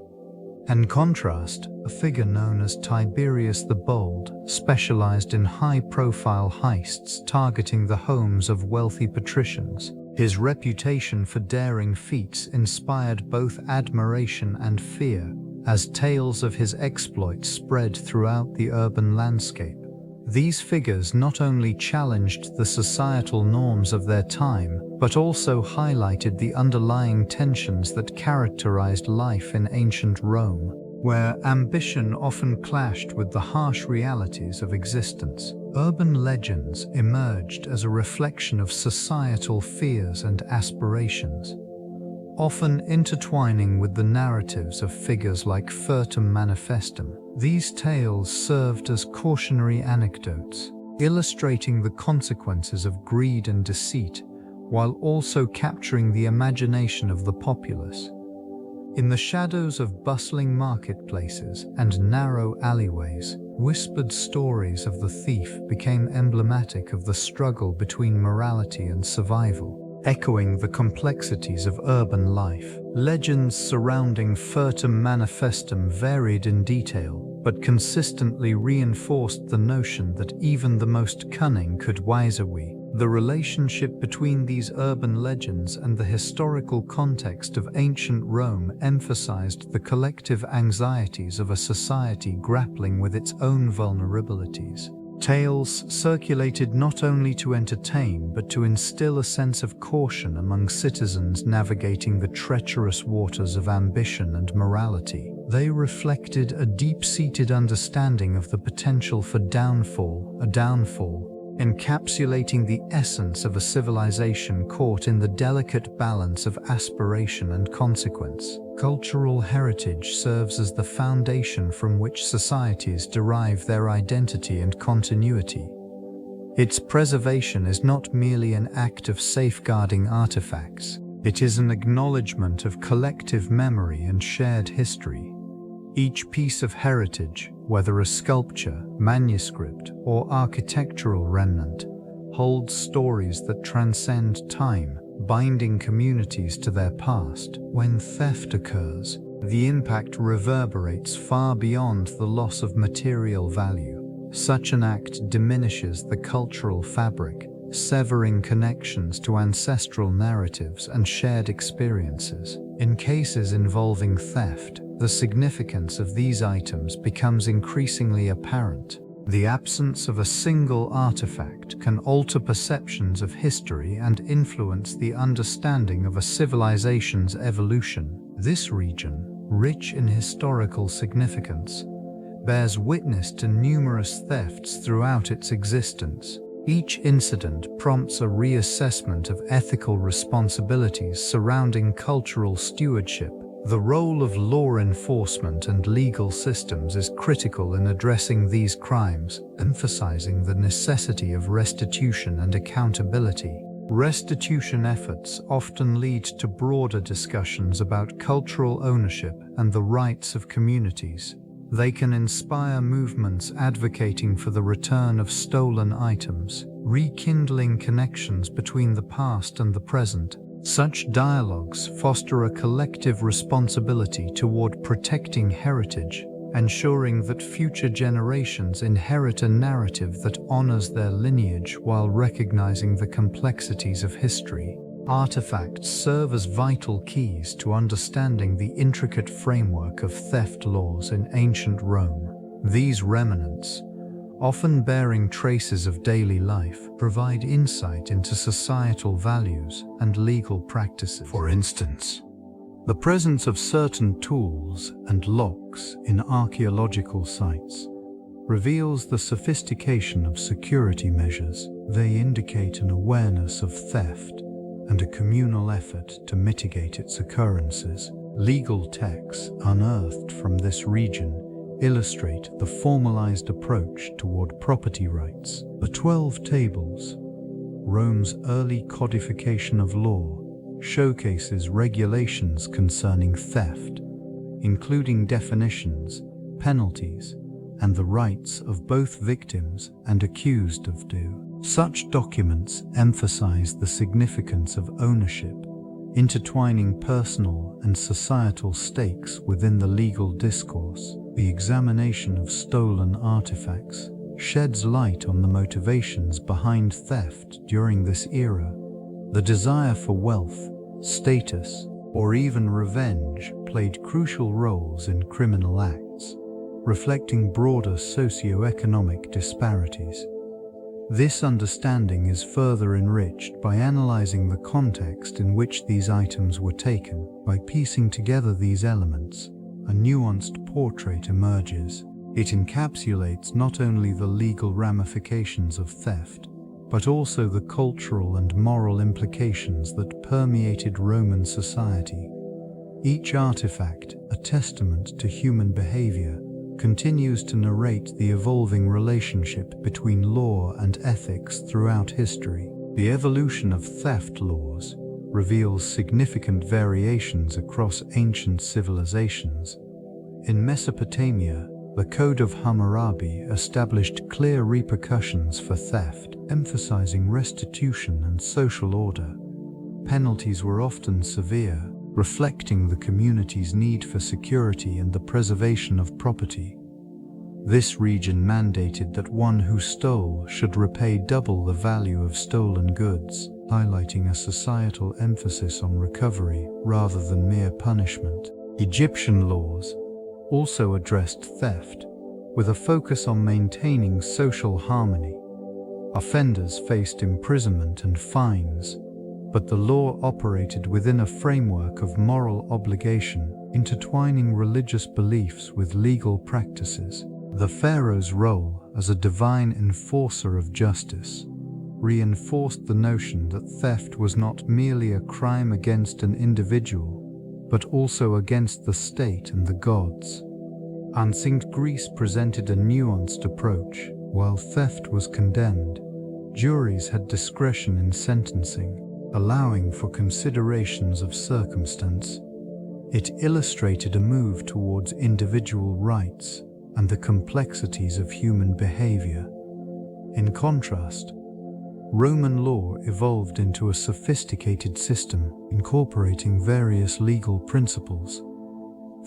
In contrast, a figure known as Tiberius the Bold specialized in high-profile heists targeting the homes of wealthy patricians. His reputation for daring feats inspired both admiration and fear, as tales of his exploits spread throughout the urban landscape. These figures not only challenged the societal norms of their time, but also highlighted the underlying tensions that characterized life in ancient Rome, where ambition often clashed with the harsh realities of existence. Urban legends emerged as a reflection of societal fears and aspirations, often intertwining with the narratives of figures like Furtum Manifestum. These tales served as cautionary anecdotes, illustrating the consequences of greed and deceit, while also capturing the imagination of the populace. In the shadows of bustling marketplaces and narrow alleyways, whispered stories of the thief became emblematic of the struggle between morality and survival, echoing the complexities of urban life. Legends surrounding Furtum Manifestum varied in detail, but consistently reinforced the notion that even the most cunning could wiseaway. The relationship between these urban legends and the historical context of ancient Rome emphasized the collective anxieties of a society grappling with its own vulnerabilities. Tales circulated not only to entertain but to instill a sense of caution among citizens navigating the treacherous waters of ambition and morality. They reflected a deep-seated understanding of the potential for downfall, encapsulating the essence of a civilization caught in the delicate balance of aspiration and consequence. Cultural heritage serves as the foundation from which societies derive their identity and continuity. Its preservation is not merely an act of safeguarding artifacts. It is an acknowledgement of collective memory and shared history. Each piece of heritage, whether a sculpture, manuscript, or architectural remnant, holds stories that transcend time, binding communities to their past. When theft occurs, the impact reverberates far beyond the loss of material value. Such an act diminishes the cultural fabric, severing connections to ancestral narratives and shared experiences. In cases involving theft, the significance of these items becomes increasingly apparent. The absence of a single artifact can alter perceptions of history and influence the understanding of a civilization's evolution. This region, rich in historical significance, bears witness to numerous thefts throughout its existence. Each incident prompts a reassessment of ethical responsibilities surrounding cultural stewardship. The role of law enforcement and legal systems is critical in addressing these crimes, emphasizing the necessity of restitution and accountability. Restitution efforts often lead to broader discussions about cultural ownership and the rights of communities. They can inspire movements advocating for the return of stolen items, rekindling connections between the past and the present. Such dialogues foster a collective responsibility toward protecting heritage, ensuring that future generations inherit a narrative that honors their lineage while recognizing the complexities of history. Artifacts serve as vital keys to understanding the intricate framework of theft laws in ancient Rome. These remnants, often bearing traces of daily life, provide insight into societal values and legal practices. For instance, the presence of certain tools and locks in archaeological sites reveals the sophistication of security measures. They indicate an awareness of theft and a communal effort to mitigate its occurrences. Legal texts unearthed from this region illustrate the formalized approach toward property rights. The 12 Tables, Rome's early codification of law, showcases regulations concerning theft, including definitions, penalties, and the rights of both victims and accused of due. Such documents emphasize the significance of ownership, intertwining personal and societal stakes within the legal discourse. The examination of stolen artifacts sheds light on the motivations behind theft during this era. The desire for wealth, status, or even revenge played crucial roles in criminal acts, reflecting broader socioeconomic disparities. This understanding is further enriched by analyzing the context in which these items were taken. By piecing together these elements, a nuanced portrait emerges. It encapsulates not only the legal ramifications of theft, but also the cultural and moral implications that permeated Roman society. Each artifact, a testament to human behavior, continues to narrate the evolving relationship between law and ethics throughout history. The evolution of theft laws reveals significant variations across ancient civilizations. In Mesopotamia, the Code of Hammurabi established clear repercussions for theft, emphasizing restitution and social order. Penalties were often severe, reflecting the community's need for security and the preservation of property. This region mandated that one who stole should repay double the value of stolen goods, highlighting a societal emphasis on recovery rather than mere punishment. Egyptian laws also addressed theft, with a focus on maintaining social harmony. Offenders faced imprisonment and fines, but the law operated within a framework of moral obligation, intertwining religious beliefs with legal practices. The pharaoh's role as a divine enforcer of justice reinforced the notion that theft was not merely a crime against an individual, but also against the state and the gods. Ancient Greece presented a nuanced approach. While theft was condemned, juries had discretion in sentencing, allowing for considerations of circumstance. It illustrated a move towards individual rights and the complexities of human behavior. In contrast, Roman law evolved into a sophisticated system incorporating various legal principles.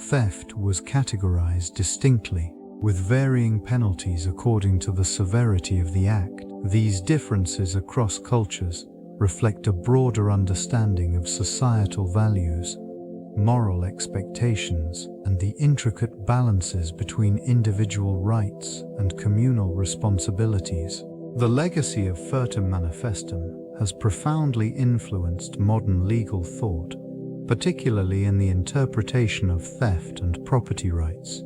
Theft was categorized distinctly, with varying penalties according to the severity of the act. These differences across cultures reflect a broader understanding of societal values, moral expectations, and the intricate balances between individual rights and communal responsibilities. The legacy of Furtum Manifestum has profoundly influenced modern legal thought, particularly in the interpretation of theft and property rights.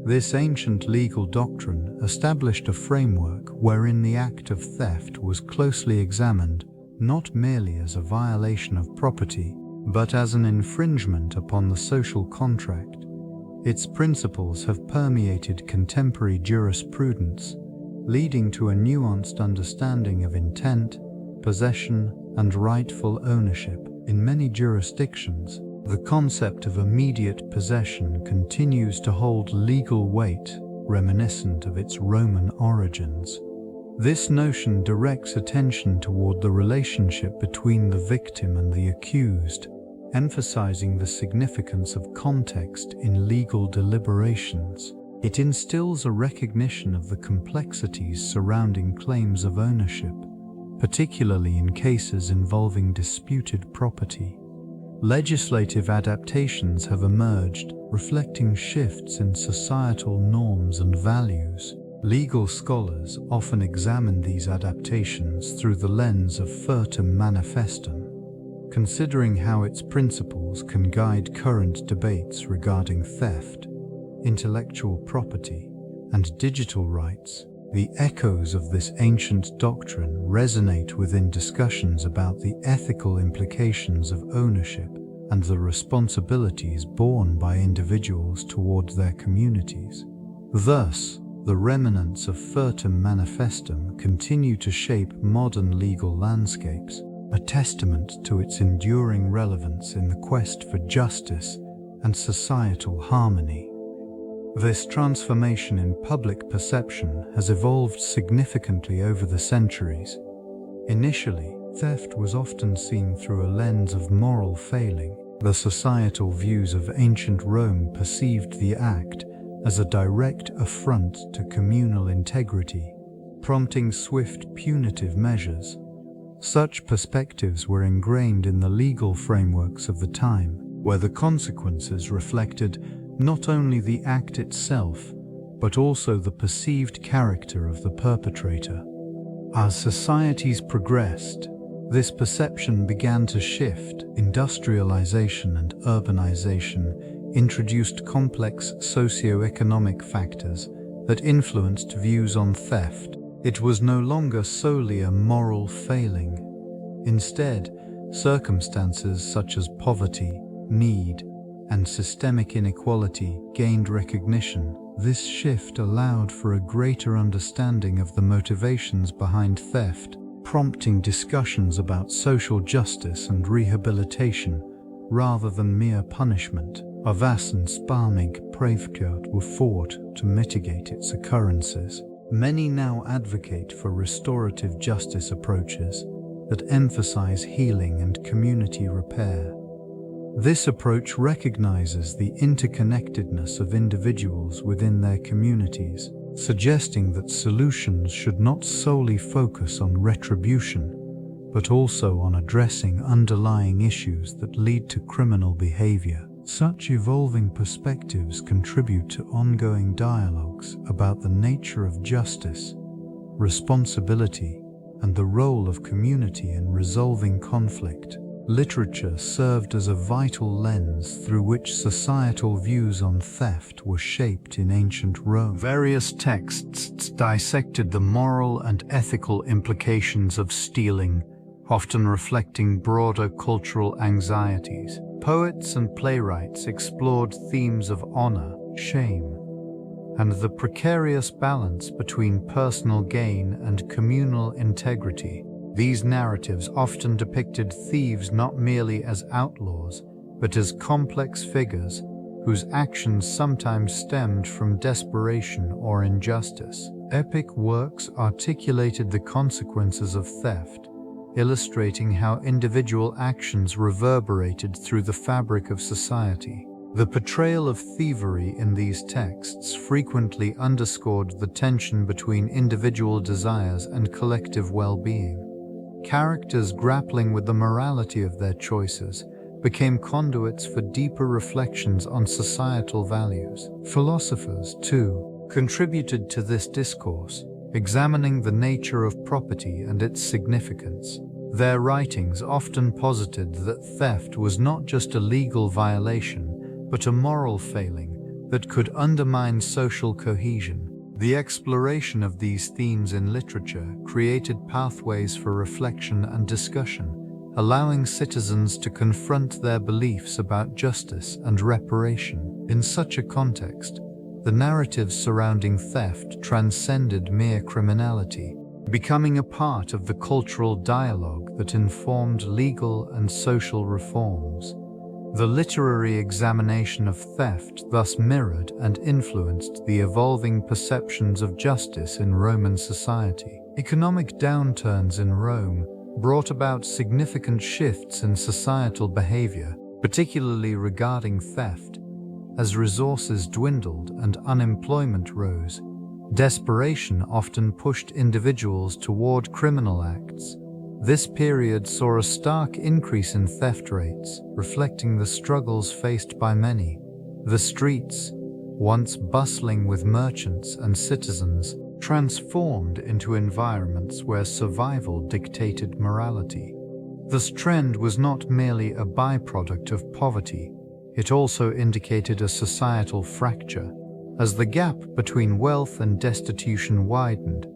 This ancient legal doctrine established a framework wherein the act of theft was closely examined not merely as a violation of property, but as an infringement upon the social contract. Its principles have permeated contemporary jurisprudence, leading to a nuanced understanding of intent, possession, and rightful ownership. In many jurisdictions, the concept of immediate possession continues to hold legal weight, reminiscent of its Roman origins. This notion directs attention toward the relationship between the victim and the accused, emphasizing the significance of context in legal deliberations. It instills a recognition of the complexities surrounding claims of ownership, particularly in cases involving disputed property. Legislative adaptations have emerged, reflecting shifts in societal norms and values. Legal scholars often examine these adaptations through the lens of Furtum Manifestum, considering how its principles can guide current debates regarding theft, intellectual property, and digital rights. The echoes of this ancient doctrine resonate within discussions about the ethical implications of ownership and the responsibilities borne by individuals toward their communities. Thus, the remnants of Furtum Manifestum continue to shape modern legal landscapes, a testament to its enduring relevance in the quest for justice and societal harmony. This transformation in public perception has evolved significantly over the centuries. Initially, theft was often seen through a lens of moral failing. The societal views of ancient Rome perceived the act as a direct affront to communal integrity, prompting swift punitive measures. Such perspectives were ingrained in the legal frameworks of the time, where the consequences reflected not only the act itself, but also the perceived character of the perpetrator. As societies progressed, this perception began to shift. Industrialization and urbanization introduced complex socio-economic factors that influenced views on theft. It was no longer solely a moral failing. Instead, circumstances such as poverty, need, and systemic inequality gained recognition. This shift allowed for a greater understanding of the motivations behind theft, prompting discussions about social justice and rehabilitation rather than mere punishment. Avas and Sparmig Pravkert were fought to mitigate its occurrences. Many now advocate for restorative justice approaches that emphasize healing and community repair. This approach recognizes the interconnectedness of individuals within their communities, suggesting that solutions should not solely focus on retribution, but also on addressing underlying issues that lead to criminal behavior. Such evolving perspectives contribute to ongoing dialogues about the nature of justice, responsibility, and the role of community in resolving conflict. Literature served as a vital lens through which societal views on theft were shaped in ancient Rome. Various texts dissected the moral and ethical implications of stealing, often reflecting broader cultural anxieties. Poets and playwrights explored themes of honor, shame, and the precarious balance between personal gain and communal integrity. These narratives often depicted thieves not merely as outlaws, but as complex figures whose actions sometimes stemmed from desperation or injustice. Epic works articulated the consequences of theft, illustrating how individual actions reverberated through the fabric of society. The portrayal of thievery in these texts frequently underscored the tension between individual desires and collective well-being. Characters grappling with the morality of their choices became conduits for deeper reflections on societal values. Philosophers, too, contributed to this discourse, examining the nature of property and its significance. Their writings often posited that theft was not just a legal violation, but a moral failing that could undermine social cohesion. The exploration of these themes in literature created pathways for reflection and discussion, allowing citizens to confront their beliefs about justice and reparation. In such a context, the narratives surrounding theft transcended mere criminality, becoming a part of the cultural dialogue that informed legal and social reforms. The literary examination of theft thus mirrored and influenced the evolving perceptions of justice in Roman society. Economic downturns in Rome brought about significant shifts in societal behavior, particularly regarding theft. As resources dwindled and unemployment rose, desperation often pushed individuals toward criminal acts. This period saw a stark increase in theft rates, reflecting the struggles faced by many. The streets, once bustling with merchants and citizens, transformed into environments where survival dictated morality. This trend was not merely a byproduct of poverty, it also indicated a societal fracture. As the gap between wealth and destitution widened,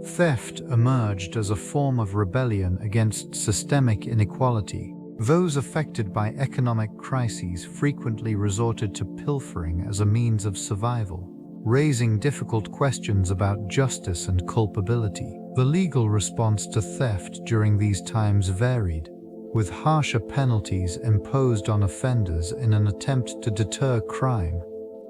theft emerged as a form of rebellion against systemic inequality. Those affected by economic crises frequently resorted to pilfering as a means of survival, raising difficult questions about justice and culpability. The legal response to theft during these times varied, with harsher penalties imposed on offenders in an attempt to deter crime.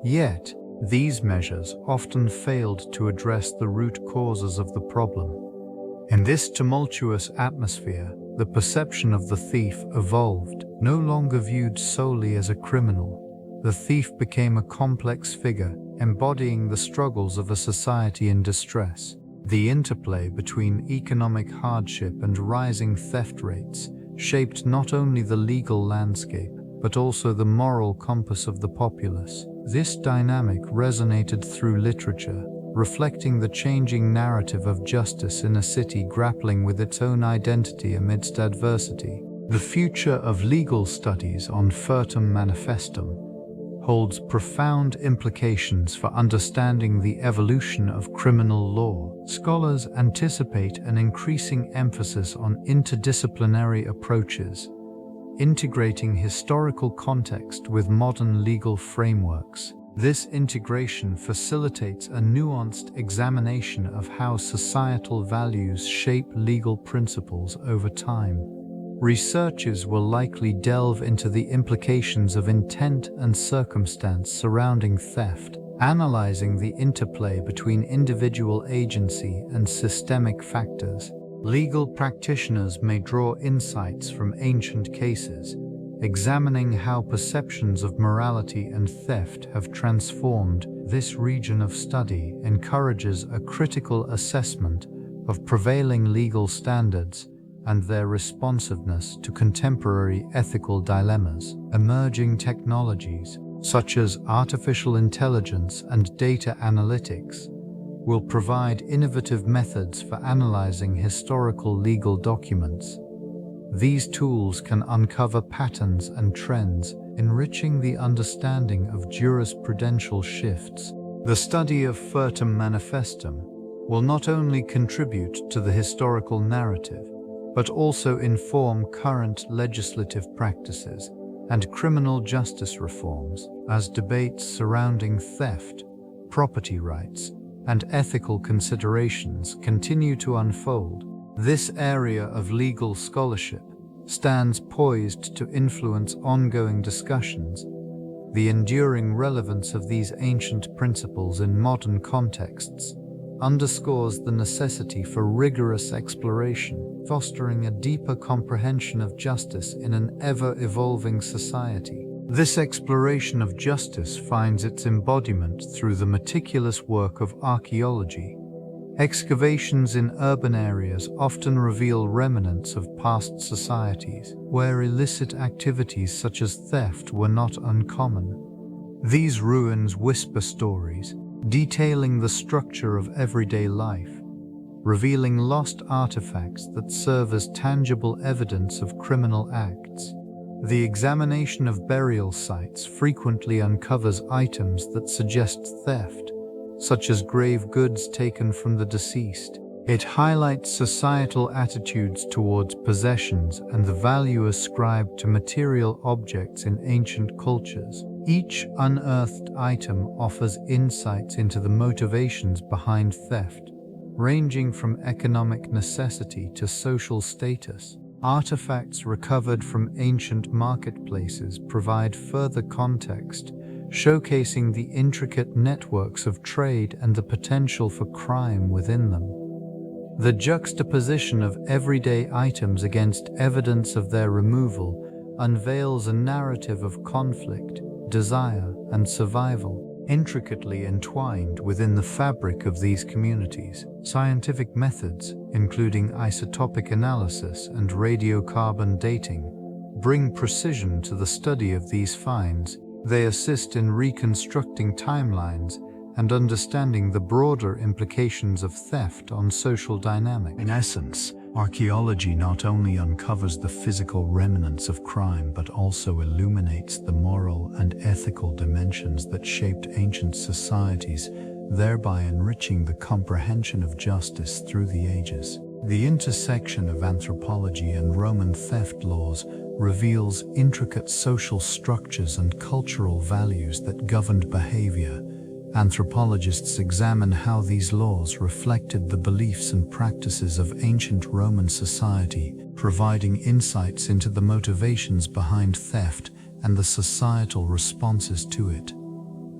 Yet, these measures often failed to address the root causes of the problem. In this tumultuous atmosphere, the perception of the thief evolved. No longer viewed solely as a criminal, the thief became a complex figure, embodying the struggles of a society in distress. The interplay between economic hardship and rising theft rates shaped not only the legal landscape, but also the moral compass of the populace. This dynamic resonated through literature, reflecting the changing narrative of justice in a city grappling with its own identity amidst adversity. The future of legal studies on Furtum Manifestum holds profound implications for understanding the evolution of criminal law. Scholars anticipate an increasing emphasis on interdisciplinary approaches, integrating historical context with modern legal frameworks. This integration facilitates a nuanced examination of how societal values shape legal principles over time. Researchers will likely delve into the implications of intent and circumstance surrounding theft, analyzing the interplay between individual agency and systemic factors. Legal practitioners may draw insights from ancient cases, examining how perceptions of morality and theft have transformed. This region of study encourages a critical assessment of prevailing legal standards and their responsiveness to contemporary ethical dilemmas. Emerging technologies, such as artificial intelligence and data analytics, will provide innovative methods for analyzing historical legal documents. These tools can uncover patterns and trends, enriching the understanding of jurisprudential shifts. The study of Furtum Manifestum will not only contribute to the historical narrative, but also inform current legislative practices and criminal justice reforms as debates surrounding theft, property rights, and ethical considerations continue to unfold. This area of legal scholarship stands poised to influence ongoing discussions. The enduring relevance of these ancient principles in modern contexts underscores the necessity for rigorous exploration, fostering a deeper comprehension of justice in an ever-evolving society. This exploration of justice finds its embodiment through the meticulous work of archaeology. Excavations in urban areas often reveal remnants of past societies, where illicit activities such as theft were not uncommon. These ruins whisper stories, detailing the structure of everyday life, revealing lost artifacts that serve as tangible evidence of criminal acts. The examination of burial sites frequently uncovers items that suggest theft, such as grave goods taken from the deceased. It highlights societal attitudes towards possessions and the value ascribed to material objects in ancient cultures. Each unearthed item offers insights into the motivations behind theft, ranging from economic necessity to social status. Artifacts recovered from ancient marketplaces provide further context, showcasing the intricate networks of trade and the potential for crime within them. The juxtaposition of everyday items against evidence of their removal unveils a narrative of conflict, desire, and survival. Intricately entwined within the fabric of these communities, scientific methods, including isotopic analysis and radiocarbon dating, bring precision to the study of these finds. They assist in reconstructing timelines and understanding the broader implications of theft on social dynamics. In essence, archaeology not only uncovers the physical remnants of crime but also illuminates the moral and ethical dimensions that shaped ancient societies, thereby enriching the comprehension of justice through the ages. The intersection of anthropology and Roman theft laws reveals intricate social structures and cultural values that governed behavior. Anthropologists examine how these laws reflected the beliefs and practices of ancient Roman society, providing insights into the motivations behind theft and the societal responses to it.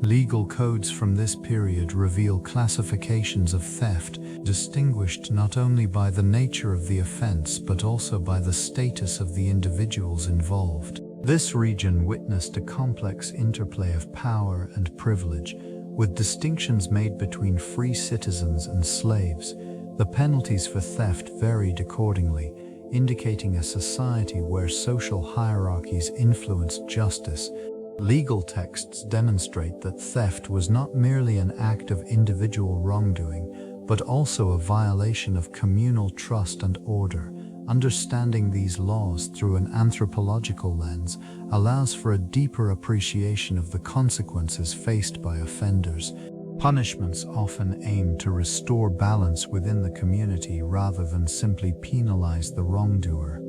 Legal codes from this period reveal classifications of theft, distinguished not only by the nature of the offense but also by the status of the individuals involved. This region witnessed a complex interplay of power and privilege, with distinctions made between free citizens and slaves. The penalties for theft varied accordingly, indicating a society where social hierarchies influenced justice. Legal texts demonstrate that theft was not merely an act of individual wrongdoing, but also a violation of communal trust and order. Understanding these laws through an anthropological lens allows for a deeper appreciation of the consequences faced by offenders. Punishments often aim to restore balance within the community rather than simply penalize the wrongdoer.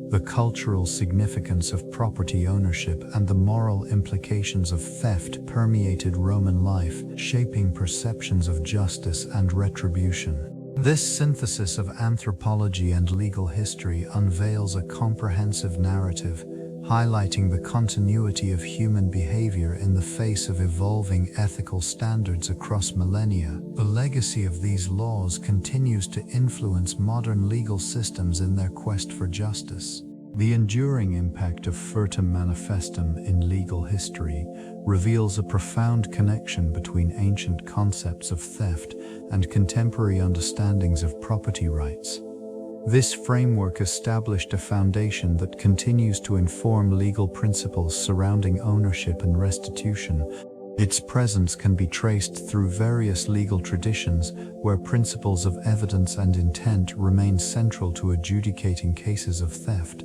The cultural significance of property ownership and the moral implications of theft permeated Roman life, shaping perceptions of justice and retribution. This synthesis of anthropology and legal history unveils a comprehensive narrative, highlighting the continuity of human behavior in the face of evolving ethical standards across millennia. The legacy of these laws continues to influence modern legal systems in their quest for justice. The enduring impact of Furtum Manifestum in legal history reveals a profound connection between ancient concepts of theft and contemporary understandings of property rights. This framework established a foundation that continues to inform legal principles surrounding ownership and restitution. Its presence can be traced through various legal traditions where principles of evidence and intent remain central to adjudicating cases of theft.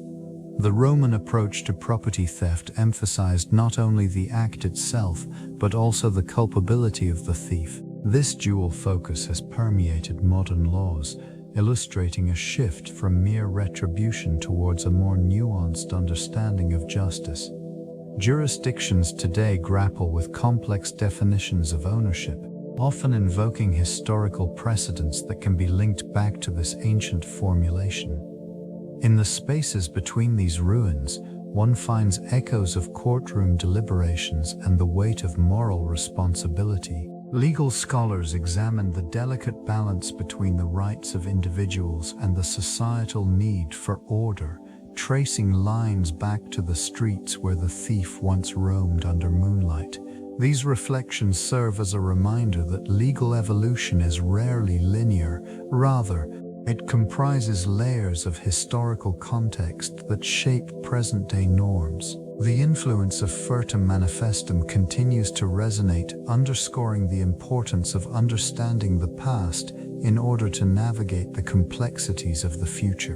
The Roman approach to property theft emphasized not only the act itself, but also the culpability of the thief. This dual focus has permeated modern laws, illustrating a shift from mere retribution towards a more nuanced understanding of justice. Jurisdictions today grapple with complex definitions of ownership, often invoking historical precedents that can be linked back to this ancient formulation. In the spaces between these ruins, one finds echoes of courtroom deliberations and the weight of moral responsibility. Legal scholars examine the delicate balance between the rights of individuals and the societal need for order, tracing lines back to the streets where the thief once roamed under moonlight. These reflections serve as a reminder that legal evolution is rarely linear. Rather, it comprises layers of historical context that shape present-day norms. The influence of Furtum Manifestum continues to resonate, underscoring the importance of understanding the past in order to navigate the complexities of the future.